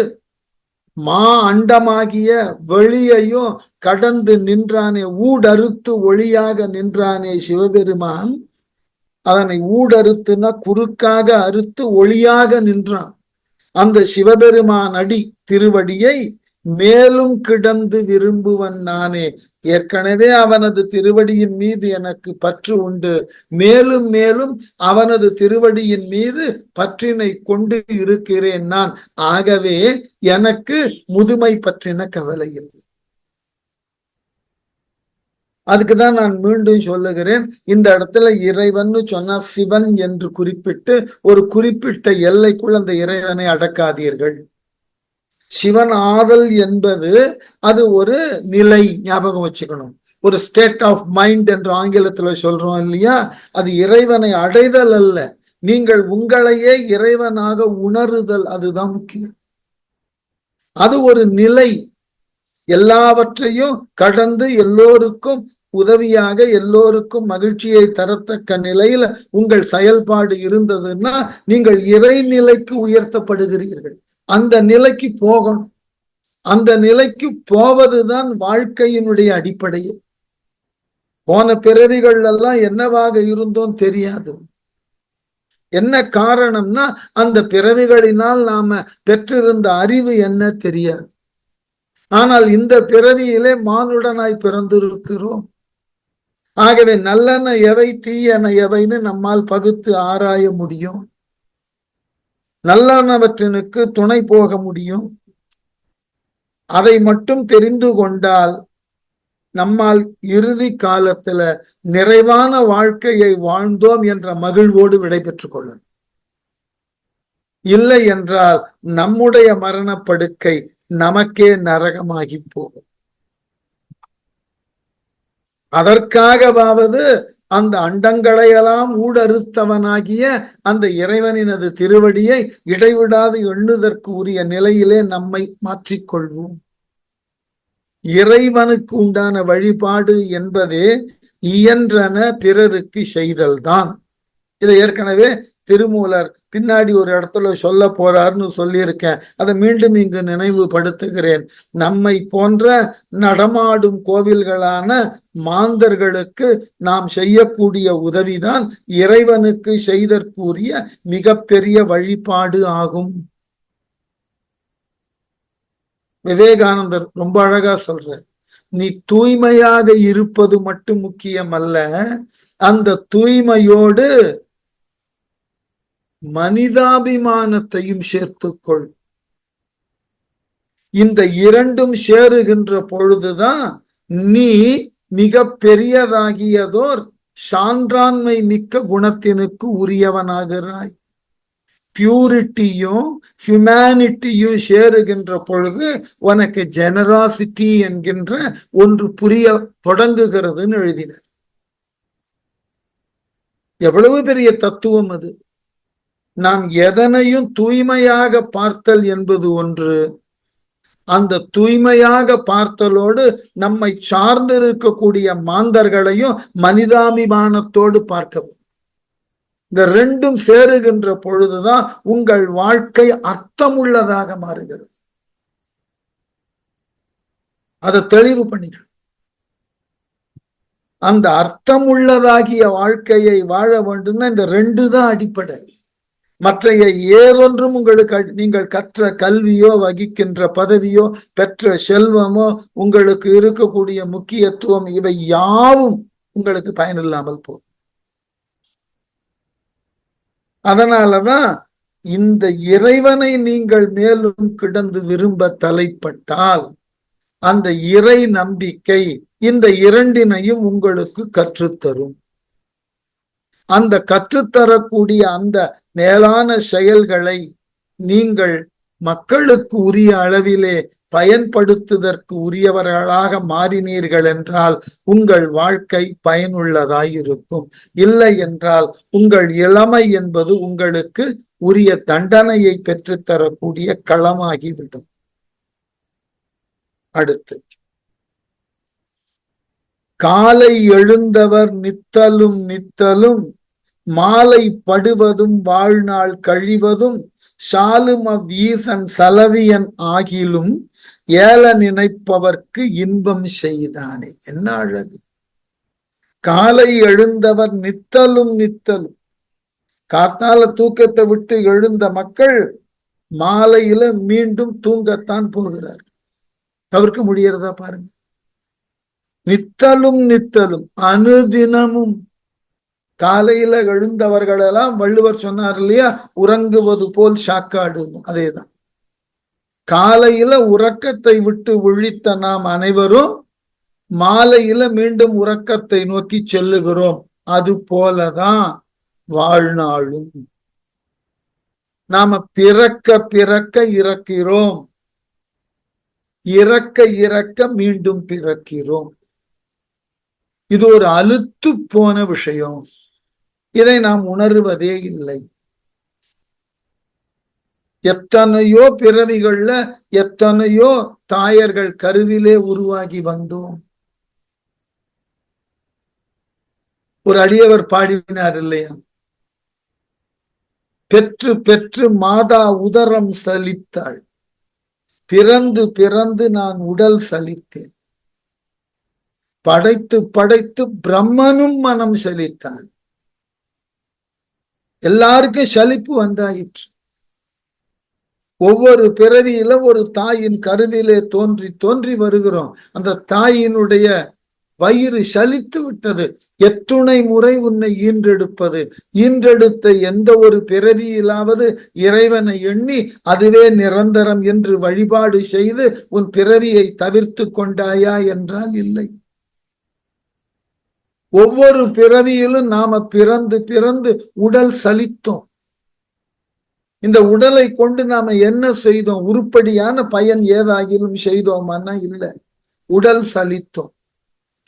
மா அண்டமாகிய வெளியையும் கடந்து நின்றானே, ஊடறுத்து ஒளியாக நின்றானே சிவபெருமான். அதனை ஊடறுத்துனா குறுக்காக அறுத்து ஒளியாக நின்றான். அந்த சிவபெருமான் அடி திருவடியை மேலும் கிடந்து விரும்புவன் நானே. ஏற்கனவே அவனது திருவடியின் மீது எனக்கு பற்று உண்டு, மேலும் மேலும் அவனது திருவடியின் மீது பற்றினை கொண்டு இருக்கிறேன் நான். ஆகவே எனக்கு முதுமை பற்றின கவலை இல்லை. அதுக்குதான் நான் மீண்டும் சொல்லுகிறேன், இந்த இடத்துல இறைவன் சொன்னா சிவன் என்று குறிப்பிட்டு ஒரு குறிப்பிட்ட எல்லைக்குள் அந்த இறைவனை அடக்காதீர்கள். சிவன் ஆதல் என்பது அது ஒரு நிலை, ஞாபகம் வச்சுக்கணும். ஒரு ஸ்டேட் ஆஃப் மைண்ட் என்று ஆங்கிலத்துல சொல்றோம் இல்லையா, அது இறைவனை அடைதல் அல்ல, நீங்கள் உங்களையே இறைவனாக உணருதல், அதுதான் முக்கியம். அது ஒரு நிலை, எல்லாவற்றையும் கடந்து எல்லோருக்கும் உதவியாக எல்லோருக்கும் மகிழ்ச்சியை தரத்தக்க நிலையில உங்கள் செயல்பாடு இருந்ததுன்னா நீங்கள் இறைநிலைக்கு உயர்த்தப்படுகிறீர்கள். அந்த நிலைக்கு போகணும். அந்த நிலைக்கு போவதுதான் வாழ்க்கையினுடைய அடிப்படையே. போன பிறவிகள் எல்லாம் என்னவாக இருந்தோம் தெரியாது. என்ன காரணம்னா அந்த பிறவிகளினால் நாம பெற்றிருந்த அறிவு என்ன தெரியாது. ஆனால் இந்த பிறவியிலே மானுடனாய் பிறந்திருக்கிறோம். ஆகவே நல்லன எவை தீயன எவைன்னு நம்மால் பகுத்து ஆராய முடியும். நல்லனவற்றினுக்கு துணை போக முடியும். அதை மட்டும் தெரிந்து கொண்டால் நம்மால் இறுதி காலத்துல நிறைவான வாழ்க்கையை வாழ்ந்தோம் என்ற மகிழ்வோடு விடை பெற்றுக் கொள்ளணும். இல்லை என்றால் நம்முடைய மரணப்படுக்கை நமக்கே நரகமாகி போகும். அதற்காகவாவது அந்த அண்டங்களையெல்லாம் ஊடறுத்தவனாகிய அந்த இறைவனினது திருவடியை இடைவிடாது எண்ணுதற்கு உரிய நிலையிலே நம்மை மாற்றிக்கொள்வோம். இறைவனுக்கு உண்டான வழிபாடு என்பதே இயன்றன பிறருக்கு செய்தல்தான். இதை ஏற்கனவே திருமூலர் பின்னாடி ஒரு இடத்துல சொல்ல போறாருன்னு சொல்லியிருக்கேன். அதை மீண்டும் இங்கு நினைவுபடுத்துகிறேன். நம்மை போன்ற நடமாடும் கோவில்களான மாந்தர்களுக்கு நாம் செய்யக்கூடிய உதவிதான் இறைவனுக்கு செய்தற்குரிய மிகப்பெரிய வழிபாடு ஆகும். விவேகானந்தர் ரொம்ப அழகா சொல்றார், நீ தூய்மையாக இருப்பது மட்டும் முக்கியம் அல்ல, அந்த தூய்மையோடு மனிதாபிமானத்தையும் சேர்த்துக்கொள். இந்த இரண்டும் சேருகின்ற பொழுதுதான் நீ மிக பெரியதாகியதோர் சான்றாண்மை மிக்க குணத்தினுக்கு உரியவனாகிறாய். பியூரிட்டியும் ஹியூமனிட்டியும் சேருகின்ற பொழுது உனக்கு ஜெனராசிட்டி என்கின்ற ஒன்று புரிய தொடங்குகிறதுன்னு எழுதினார். எவ்வளவு பெரிய தத்துவம் அது! நாம் எதனையும் தூய்மையாக பார்த்தல் என்பது ஒன்று, அந்த தூய்மையாக பார்த்தலோடு நம்மை சார்ந்து இருக்கக்கூடிய மாந்தர்களையும் மனிதாபிமானத்தோடு பார்க்கவும். இந்த ரெண்டும் சேருகின்ற பொழுதுதான் உங்கள் வாழ்க்கை அர்த்தமுள்ளதாக மாறுகிறது. அதை தெளிவு பண்ணிக்கணும். அந்த அர்த்தமுள்ளதாகிய வாழ்க்கையை வாழ வேண்டும்னா இந்த ரெண்டு தான் அடிப்படை. மற்றைய ஏதொன்றும் உங்களுக்கு நீங்கள் கற்ற கல்வியோ, வகிக்கின்ற பதவியோ, பெற்ற செல்வமோ, உங்களுக்கு இருக்கக்கூடிய முக்கியத்துவம், இவை யாவும் உங்களுக்கு பயனில்லாமல் போகும். அதனாலதான் இந்த இறைவனை நீங்கள் மேலும் கிடந்து விரும்ப தலைப்பட்டால் அந்த இறை நம்பிக்கை இந்த இரண்டினையும் உங்களுக்கு கற்றுத்தரும். அந்த கற்றுத்தரக்கூடிய அந்த மேலான செயல்களை நீங்கள் மக்களுக்கு உரிய அளவிலே பயன்படுத்துவதற்கு உரியவர்களாக மாறினீர்கள் என்றால் உங்கள் வாழ்க்கை பயனுள்ளதாய் இருக்கும். இல்லை என்றால் உங்கள் இளமை என்பது உங்களுக்கு உரிய தண்டனையை பெற்றுத்தரக்கூடிய களமாகிவிடும். அடுத்து, காலை எழுந்தவர் நித்தலும் நித்தலும் மாலை படுவதும் வாழ்நாள் கழிவதும் சாலும வீசன் சலவியன் ஆகிலும் ஏல நினைப்பவர்க்கு இன்பம் செய்தானே. என்ன அழகு! காலை எழுந்தவர் நித்தலும் நித்தலும். காத்தால தூக்கத்தை விட்டு எழுந்த மக்கள் மாலையில மீண்டும் தூங்கத்தான் போகிறார். தவிர்க்க முடியறதா பாருங்க. நித்தலும் நித்தலும், அனுதினமும். காலையில எழுந்தவர்களெல்லாம் வள்ளுவர் சொன்னார் இல்லையா, உறங்குவது போல் சாக்காடு. அதேதான், காலையில உறக்கத்தை விட்டு விழித்த நாம் அனைவரும் மாலையில மீண்டும் உறக்கத்தை நோக்கி செல்லுகிறோம். அது போலதான் வாழ்நாளும். நாம பிறக்க பிறக்க இறக்கிறோம், இறக்க இறக்க மீண்டும் பிறக்கிறோம். இது ஒரு அலுத்து போன விஷயம். இதை நாம் உணர்வதே இல்லை. எத்தனையோ பிறவிகள்ல எத்தனையோ தாயர்கள் கருவிலே உருவாகி வந்தோம். ஒரு அடியவர் பாடினார் இல்லையா, பெற்று பெற்று மாதா உதரம் சலித்தாள், பிறந்து பிறந்து நான் உடல் சலித்தேன், படைத்து படைத்து பிரம்மனும் மனம் சலித்தான். எல்லாருக்கும் சலிப்பு வந்தாயிற்று. ஒவ்வொரு பிறவியில ஒரு தாயின் கருவிலே தோன்றி தோன்றி வருகிறோம். அந்த தாயினுடைய வயிறு சலித்து விட்டது. எத்துணை முறை உன்னை ஈன்றெடுப்பது? ஈன்றெடுத்த எந்த ஒரு பிறவியிலாவது இறைவனை எண்ணி அதுவே நிரந்தரம் என்று வழிபாடு செய்து உன் பிறவியை தவிர்த்து கொண்டாயா என்றால் இல்லை. ஒவ்வொரு பிறவியிலும் நாம பிறந்து பிறந்து உடல் சலித்தோம். இந்த உடலை கொண்டு நாம என்ன செய்தோம்? உருப்படியான பயன் ஏதாகிலும் செய்தோமானா இல்லை, உடல் சலித்தோம்.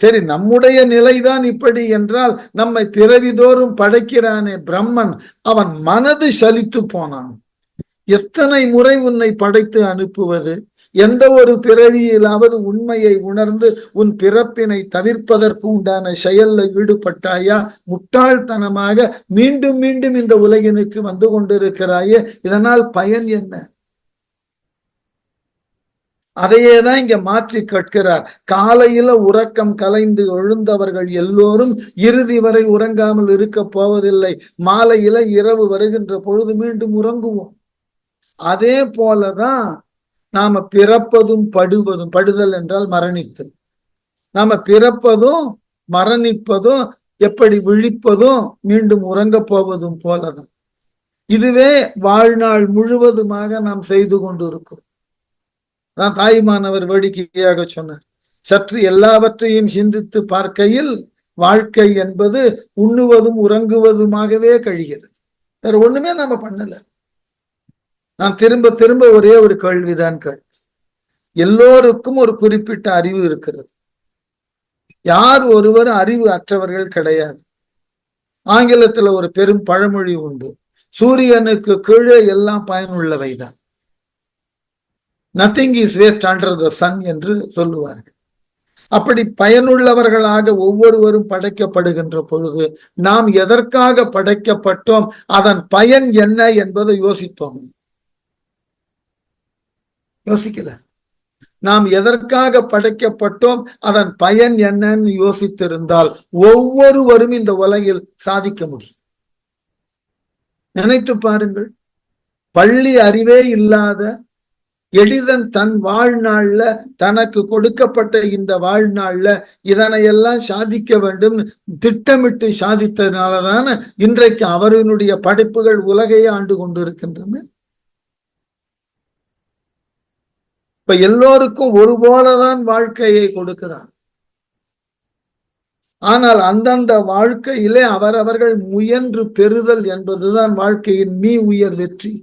சரி, நம்முடைய நிலைதான் இப்படி என்றால் நம்மை பிறவிதோறும் படைக்கிறானே பிரம்மன், அவன் மனது சலித்து போனான். எத்தனை முறை உன்னை படைத்து அனுப்புவது? எந்த ஒரு பிறவியிலாவது உண்மையை உணர்ந்து உன் பிறப்பினை தவிர்ப்பதற்கு உண்டான செயல்ல ஈடுபட்டாயா? முட்டாள்தனமாக மீண்டும் மீண்டும் இந்த உலகினுக்கு வந்து கொண்டிருக்கிறாயே, இதனால் பயன் என்ன? அதையேதான் இங்க மாற்றி கேட்கிறார். காலையில உறக்கம் கலைந்து எழுந்தவர்கள் எல்லோரும் இறுதி வரை உறங்காமல் இருக்க போவதில்லை. மாலையில இரவு வருகின்ற பொழுது மீண்டும் உறங்குவோம். அதே போலதான் நாம பிறப்பதும் படுவதும், படுதல் என்றால் மரணித்தல், நாம பிறப்பதும் மரணிப்பதும் எப்படி விழிப்பதும் மீண்டும் உறங்க போவதும் போலதான். இதுவே வாழ்நாள் முழுவதுமாக நாம் செய்து கொண்டு இருக்கிறோம். நான் தாய்மானவர் வேடிக்கையாக சொன்னார், சற்று எல்லாவற்றையும் சிந்தித்து பார்க்கையில் வாழ்க்கை என்பது உண்ணுவதும் உறங்குவதுமாகவே கழிகிறது, வேற ஒண்ணுமே நாம பண்ணல. நான் திரும்ப திரும்ப ஒரே ஒரு கேள்விதான் கேட்பேன். எல்லோருக்கும் ஒரு குறிப்பிட்ட அறிவு இருக்கிறது, யார் ஒருவர் அறிவு அற்றவர்கள் கிடையாது. ஆங்கிலத்துல ஒரு பெரும் பழமொழி உண்டு, சூரியனுக்கு கீழே எல்லாம் பயனுள்ளவைதான், nothing is waste under the sun என்று சொல்லுவார்கள். அப்படி பயனுள்ளவர்களாக ஒவ்வொருவரும் படைக்கப்படுகின்ற பொழுது நாம் எதற்காக படைக்கப்பட்டோம், அதன் பயன் என்ன என்பதை யோசித்தோம்? யோசிக்கல. நாம் எதற்காக படைக்கப்பட்டோம், அதன் பயன் என்னன்னு யோசித்திருந்தால் ஒவ்வொருவரும் இந்த உலகில் சாதிக்க முடியும். நினைத்து பாருங்கள், பள்ளி அறிவே இல்லாத எளிதன் தன் வாழ்நாள்ல, தனக்கு கொடுக்கப்பட்ட இந்த வாழ்நாள்ல இதனையெல்லாம் சாதிக்க வேண்டும் திட்டமிட்டு சாதித்ததுனாலதான இன்றைக்கு அவரினுடைய படைப்புகள் உலகையே ஆண்டு கொண்டிருக்கின்றன. இப்ப எல்லோருக்கும் ஒரு போலதான் வாழ்க்கையை கொடுக்கிறான். ஆனால் அந்தந்த வாழ்க்கையிலே அவரவர்கள் முயன்று பெறுதல் என்பதுதான் வாழ்க்கையின் உயர் வெற்றி.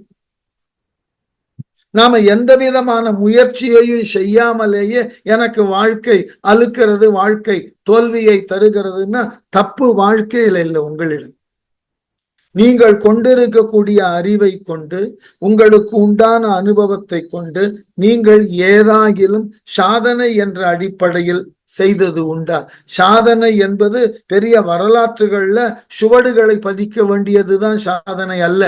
நாம எந்த விதமான முயற்சியையும் செய்யாமலேயே எனக்கு வாழ்க்கை அழுக்கிறது, வாழ்க்கை தோல்வியை தருகிறதுன்னா தப்பு வாழ்க்கையில இல்லை. உங்களிடம் நீங்கள் கொண்டிருக்கக்கூடிய அறிவை கொண்டு, உங்களுக்கு உண்டான அனுபவத்தை கொண்டு நீங்கள் ஏதாகிலும் சாதனை என்ற அடிப்படையில் செய்தது உண்டா? சாதனை என்பது பெரிய வரலாற்றுகள்ல சுவடுகளை பதிக்க வேண்டியதுதான் சாதனை அல்ல.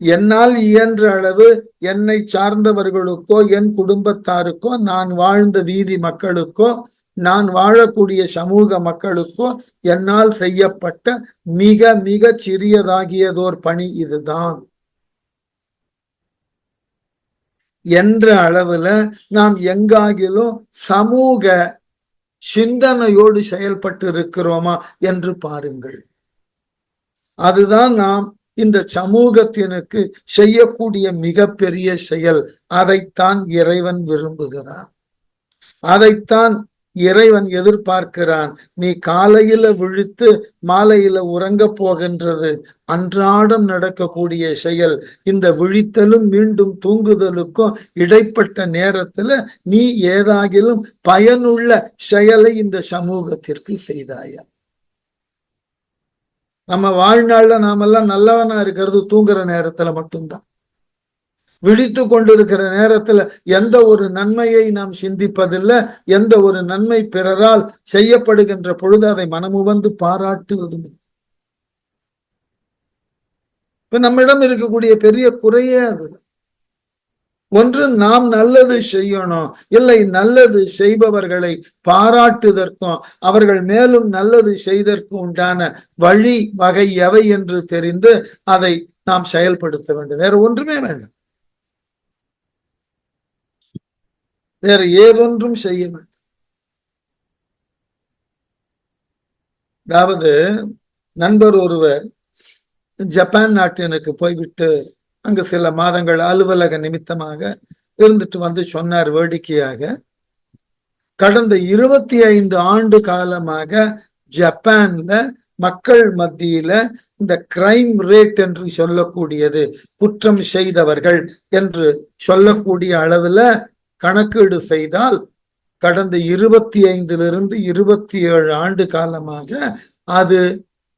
என்னால் இயன்ற அளவு என்னை சார்ந்தவர்களுக்கோ, என் குடும்பத்தாருக்கோ, நான் வாழ்ந்த வீதி மக்களுக்கோ, நான் வாழக்கூடிய சமூக மக்களுக்கோ என்னால் செய்யப்பட்ட மிக மிக சிறியதாகியதோர் பணி இதுதான் என்ற அளவுல நாம் எங்காகிலும் சமூக சிந்தனையோடு செயல்பட்டு இருக்கிறோமா என்று பாருங்கள். அதுதான் நாம் இந்த சமூகத்தினுக்கு செய்யக்கூடிய மிகப்பெரிய செயல். அதைத்தான் இறைவன் விரும்புகிறான், அதைத்தான் இறைவன் எதிர்பார்க்கிறான். நீ காலையில விழித்து மாலையில உறங்க போகின்றது அன்றாடம் நடக்கக்கூடிய செயல். இந்த விழித்தலும் மீண்டும் தூங்குதலுக்கும் இடைப்பட்ட நேரத்துல நீ ஏதாகிலும் பயனுள்ள செயலை இந்த சமூகத்திற்கு செய்தாயா? நம்ம வாழ்நாள்ல நாமெல்லாம் நல்லவனா இருக்கிறது தூங்குற நேரத்துல மட்டும்தான். விழித்து கொண்டிருக்கிற நேரத்துல எந்த ஒரு நன்மையை நாம் சிந்திப்பதில்லை. எந்த ஒரு நன்மை பிறரால் செய்யப்படுகின்ற பொழுது அதை மனமுவந்து பாராட்டுவதும். இப்ப நம்மிடம் இருக்கக்கூடிய பெரிய குறையே அது. ஒன்று, நாம் நல்லது செய்யணும், இல்லை நல்லது செய்பவர்களை பாராட்டுதற்கும் அவர்கள் மேலும் நல்லது செய்தற்கும் உண்டான வழி வகை எவை என்று தெரிந்து அதை நாம் செயல்படுத்த வேண்டும். வேற ஒன்றுமே வேண்டும், வேற ஏதொன்றும் செய்ய வேண்டும். அதாவது நண்பர் ஒருவர் ஜப்பான் நாட்டினுக்கு போய்விட்டு அங்கு சில மாதங்கள் அலுவலக நிமித்தமாக இருந்துட்டு வந்து சொன்னார் வேடிக்கையாக, கடந்த 25 ஆண்டு காலமாக ஜப்பான்ல மக்கள் மத்தியில இந்த கிரைம் ரேட் என்று சொல்லக்கூடியது, குற்றம் செய்தவர்கள் என்று சொல்லக்கூடிய அளவுல கணக்கீடு செய்தால் கடந்த 25 27 ஆண்டு காலமாக அது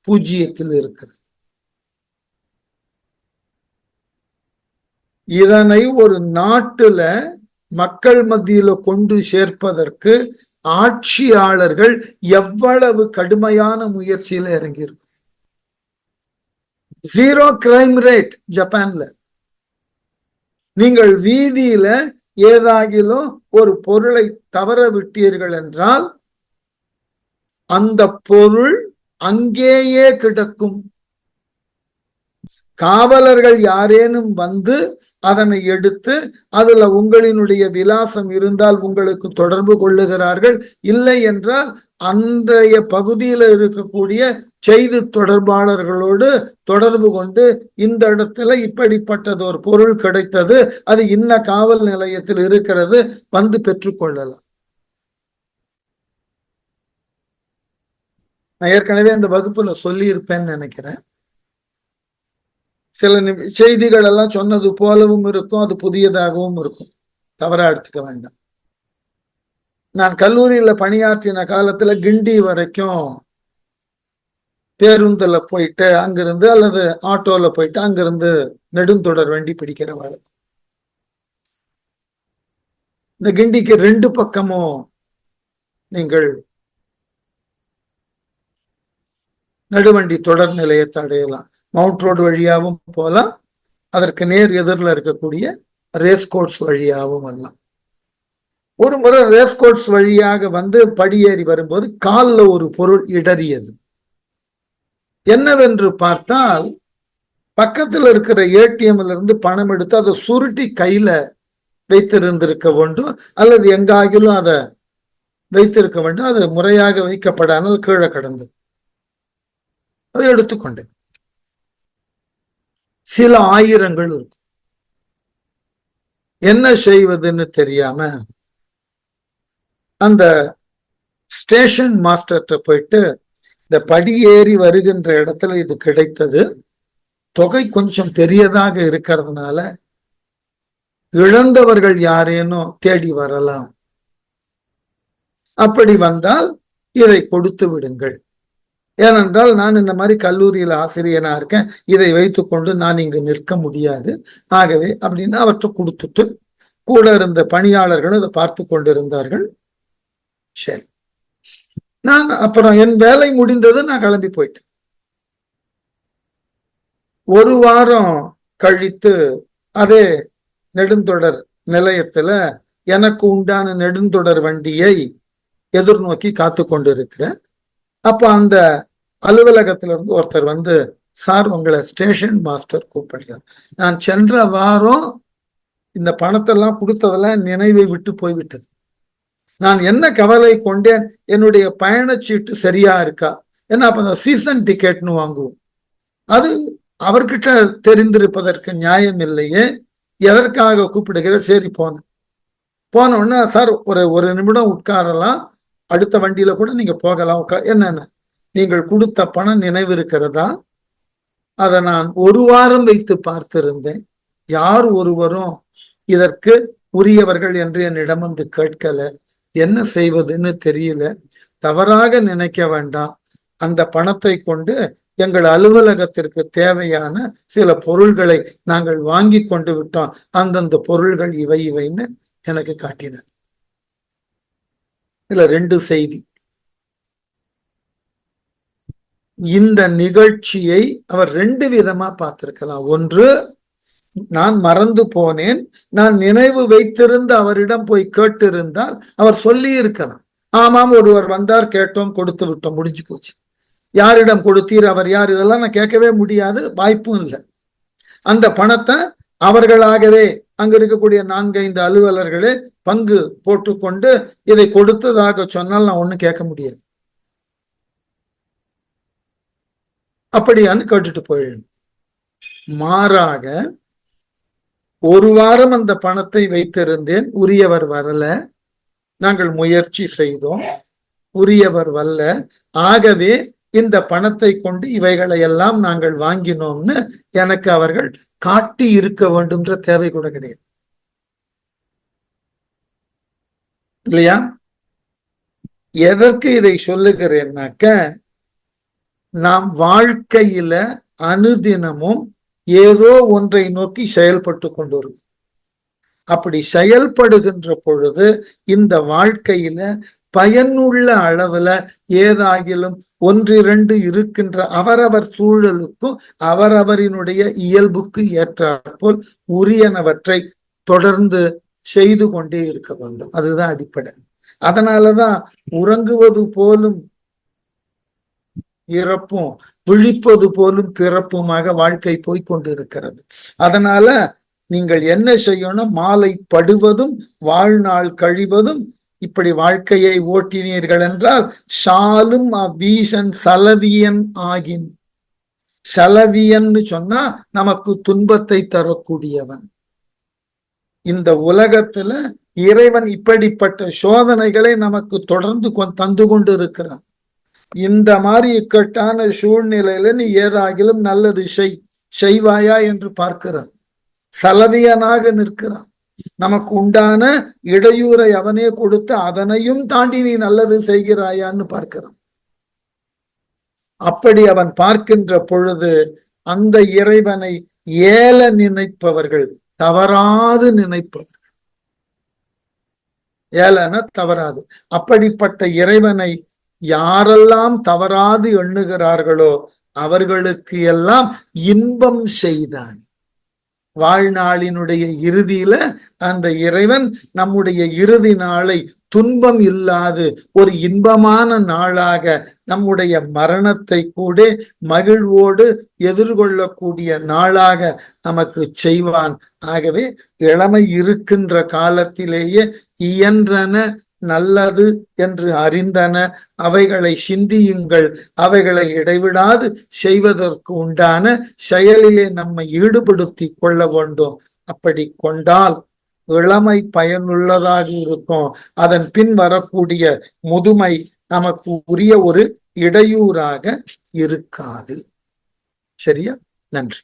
0 இருக்கிறது. இதனை ஒரு நாட்டுல மக்கள் மத்தியில கொண்டு சேர்ப்பதற்கு ஆட்சியாளர்கள் எவ்வளவு கடுமையான முயற்சியில இறங்கியிருக்கும். 0 கிரைம் ரேட் ஜப்பான்ல. நீங்கள் வீதியில ஏதாகிலும் ஒரு பொருளை தவற விட்டீர்கள் என்றால் அந்த பொருள் அங்கேயே கிடக்கும். காவலர்கள் யாரேனும் வந்து அதனை எடுத்து அதுல உங்களினுடைய விலாசம் இருந்தால் உங்களுக்கு தொடர்பு கொள்ளுகிறார்கள். இல்லை என்றால் அன்றைய பகுதியில் இருக்கக்கூடிய செய்தி தொடர்பாளர்களோடு தொடர்பு கொண்டு இந்த இடத்துல இப்படிப்பட்டது ஒரு பொருள் கிடைத்தது, அது இன்ன காவல் நிலையத்தில் இருக்கிறது, வந்து பெற்றுக்கொள்ளலாம். நான் ஏற்கனவே இந்த வகுப்புல சொல்லி இருப்பேன்னு நினைக்கிறேன். சில செய்திகள் எல்லாம் சொன்னது போலவும் இருக்கும், அது புதியதாகவும் இருக்கும், தவறா எடுத்துக்க வேண்டாம். நான் கல்லூரியில பணியாற்றின காலத்துல கிண்டி வரைக்கும் பேருந்துல போயிட்டு அங்கிருந்து அல்லது ஆட்டோல போயிட்டு அங்கிருந்து நெடுந்தொடர் வண்டி பிடிக்கிற வழக்கம். இந்த கிண்டிக்கு 2 பக்கமும் நீங்கள் நடுவண்டி தொடர் நிலையத்தை அடையலாம். மவுண்ட் ரோடு வழியாகவும் போகலாம், அதற்கு நேர் எதிரில் இருக்கக்கூடிய ரேஸ் கோர்ஸ் வழியாகவும் வரலாம். ஒரு முறை ரேஸ் கோர்ஸ் வழியாக வந்து படியேறி வரும்போது காலில் ஒரு பொருள் இடறியது. என்னவென்று பார்த்தால் பக்கத்தில் இருக்கிற ஏடிஎம்ல இருந்து பணம் எடுத்து அதை சுருட்டி கையில வைத்திருந்திருக்க வேண்டும், அல்லது எங்காகிலும் அதை வைத்திருக்க வேண்டும். அது முறையாக வைக்கப்படாமல் கீழே கடந்தது. அதை எடுத்துக்கொண்டேன். சில ஆயிரங்கள் இருக்கும். என்ன செய்வதுன்னு தெரியாம அந்த ஸ்டேஷன் மாஸ்டர்கிட்ட போயிட்டு, இந்த படியேறி வருகின்ற இடத்துல இது கிடைத்தது, தொகை கொஞ்சம் பெரியதாக இருக்கிறதுனால இழந்தவர்கள் யாரேனும் தேடி வரலாம், அப்படி வந்தால் இதை கொடுத்து விடுங்கள். ஏனென்றால் நான் இந்த மாதிரி கல்லூரியில் ஆசிரியனா இருக்கேன், இதை வைத்துக்கொண்டு நான் இங்கு நிற்க முடியாது. ஆகவே அப்படின்னு அவற்றை கொடுத்துட்டு கூட இருந்த பணியாளர்களும் இதை பார்த்து கொண்டிருந்தார்கள். சரி, நான் அப்புறம் என் வேலை முடிந்தது, நான் கிளம்பி போயிட்டேன். ஒரு வாரம் கழித்து அதே நெடுந்தொடர் நிலையத்துல எனக்கு உண்டான நெடுந்தொடர் வண்டியை எதிர்நோக்கி காத்து கொண்டிருக்கிறேன். அப்ப அந்த அலுவலகத்திலிருந்து ஒருத்தர் வந்து, சார் உங்களை ஸ்டேஷன் மாஸ்டர் கூப்பிடுறார். நான் சென்ற வாரம் இந்த பணத்தெல்லாம் கொடுத்ததெல்லாம் நினைவை விட்டு போய்விட்டது. நான் என்ன கவலை கொண்டேன், என்னுடைய பயணச்சீட்டு சரியா இருக்கா, ஏன்னா அப்ப அந்த சீசன் டிக்கெட்னு வாங்குவோம், அது அவர்கிட்ட தெரிந்திருப்பதற்கு நியாயம் இல்லையே, எதற்காக கூப்பிடுகிறார். சரி போன உடனே, சார் ஒரு நிமிடம் உட்காரலாம், அடுத்த வண்டியில கூட நீங்க போகலாம். என்னன்னு, நீங்கள் கொடுத்த பணம் நினைவு இருக்கிறதா? அதை நான் ஒரு வாரம் வைத்து பார்த்திருந்தேன், யார் ஒருவரும் இதற்கு உரியவர்கள் என்று என்னிடம் வந்து கேட்கல, என்ன செய்வதுன்னு தெரியல, தவறாக நினைக்க வேண்டாம், அந்த பணத்தை கொண்டு எங்கள் அலுவலகத்திற்கு தேவையான சில பொருள்களை நாங்கள் வாங்கி கொண்டு விட்டோம், அந்தந்த பொருள்கள் இவைன்னு எனக்கு காட்டினார். இதுல 2 செய்தி. இந்த நிகழ்ச்சியை அவர் 2 விதமா பார்த்திருக்கலாம். ஒன்று, நான் மறந்து போனேன், நான் நினைவு வைத்திருந்து அவரிடம் போய் கேட்டிருந்தால் அவர் சொல்லி இருக்கலாம், ஆமாம் ஒருவர் வந்தார், கேட்டோம், கொடுத்து விட்டோம், முடிஞ்சு போச்சு. யாரிடம் கொடுத்தீர், அவர் யார், இதெல்லாம் நான் கேட்கவே முடியாது, வாய்ப்பும் இல்லை. அந்த பணத்தை அவர்களாகவே அங்க இருக்கக்கூடிய 4-5 அலுவலர்களே பங்கு போட்டுக்கொண்டு இதை கொடுத்ததாக சொன்னால் நான் ஒண்ணும் கேட்க முடியாது. அப்படியான்னு கேட்டுட்டு போயிடணும். மாறாக ஒரு வாரம் அந்த பணத்தை வைத்திருந்தேன், உரியவர் வரல, நாங்கள் முயற்சி செய்தோம், உரியவர் வரல, ஆகவே இந்த பணத்தை கொண்டு இவைகளை எல்லாம் நாங்கள் வாங்கினோம்னு எனக்கு அவர்கள் காட்டி இருக்க வேண்டும்ன்ற தேவை கூட கிடையாது, இல்லையா? எதற்கு இதை சொல்லுகிறேன்னாக்க, நாம் வாழ்க்கையில அனுதினமும் ஏதோ ஒன்றை நோக்கி செயல்பட்டு கொண்டிருக்கும். அப்படி செயல்படுகின்ற பொழுது இந்த வாழ்க்கையில பயனுள்ள அளவுல ஏதாகிலும் 1-2 இருக்கின்ற அவரவர் சூழலுக்கும் அவரவரினுடைய இயல்புக்கு ஏற்றாற்போல் உரியனவற்றை தொடர்ந்து செய்து கொண்டே இருக்க வேண்டும். அதுதான் அடிப்படை. அதனாலதான் உறங்குவது போலும் இறப்பும் விழிப்பது போலும் பிறப்புமாக வாழ்க்கை போய்கொண்டிருக்கிறது. அதனால நீங்கள் என்ன செய்யணும்? மாலை படுவதும் வாழ்நாள் கழிவதும் இப்படி வாழ்க்கையை ஓட்டினீர்கள் என்றால் சாலும் அவ்வீசன் சலவியன் ஆகின். சலவியன்னு சொன்னா நமக்கு துன்பத்தை தரக்கூடியவன். இந்த உலகத்துல இறைவன் இப்படிப்பட்ட சோதனைகளை நமக்கு தொடர்ந்து தந்து கொண்டு இருக்கிறான். இந்த மாதிரி இக்கட்டான சூழ்நிலையில நீ ஏதாகிலும் நல்லது செய்வாயா என்று பார்க்கிறான். சலவியனாக நிற்கிறான். நமக்கு உண்டான இடையூறை அவனே கொடுத்து அதனையும் தாண்டி நீ நல்லது செய்கிறாயான்னு பார்க்கிறான். அப்படி அவன் பார்க்கின்ற பொழுது அந்த இறைவனை ஏல நினைப்பவர்கள், தவறாது நினைப்பவர்கள், ஏலன தவறாது, அப்படிப்பட்ட இறைவனை யாரெல்லாம் தவறாது எண்ணுகிறார்களோ அவர்களுக்கு எல்லாம் இன்பம் செய்தான். வாழ்நாளினுடைய இறுதியில அந்த இறைவன் நம்முடைய இறுதி நாளை துன்பம் இல்லாது ஒரு இன்பமான நாளாக, நம்முடைய மரணத்தை கூட மகிழ்வோடு எதிர்கொள்ளக்கூடிய நாளாக நமக்கு செய்வான். ஆகவே இளமை இருக்கின்ற காலத்திலேயே இயன்றன நல்லது என்று அறிந்தன அவைகளை சிந்தியுங்கள், அவைகளை இடைவிடாது செய்வதற்கு உண்டான செயலிலே நம்மை ஈடுபடுத்தி கொள்ள வேண்டும். அப்படி கொண்டால் இளமை பயனுள்ளதாக இருக்கும். அதன் பின் வரக்கூடிய முதுமை நமக்கு உரிய ஒரு இடையூறாக இருக்காது. சரியா? நன்றி.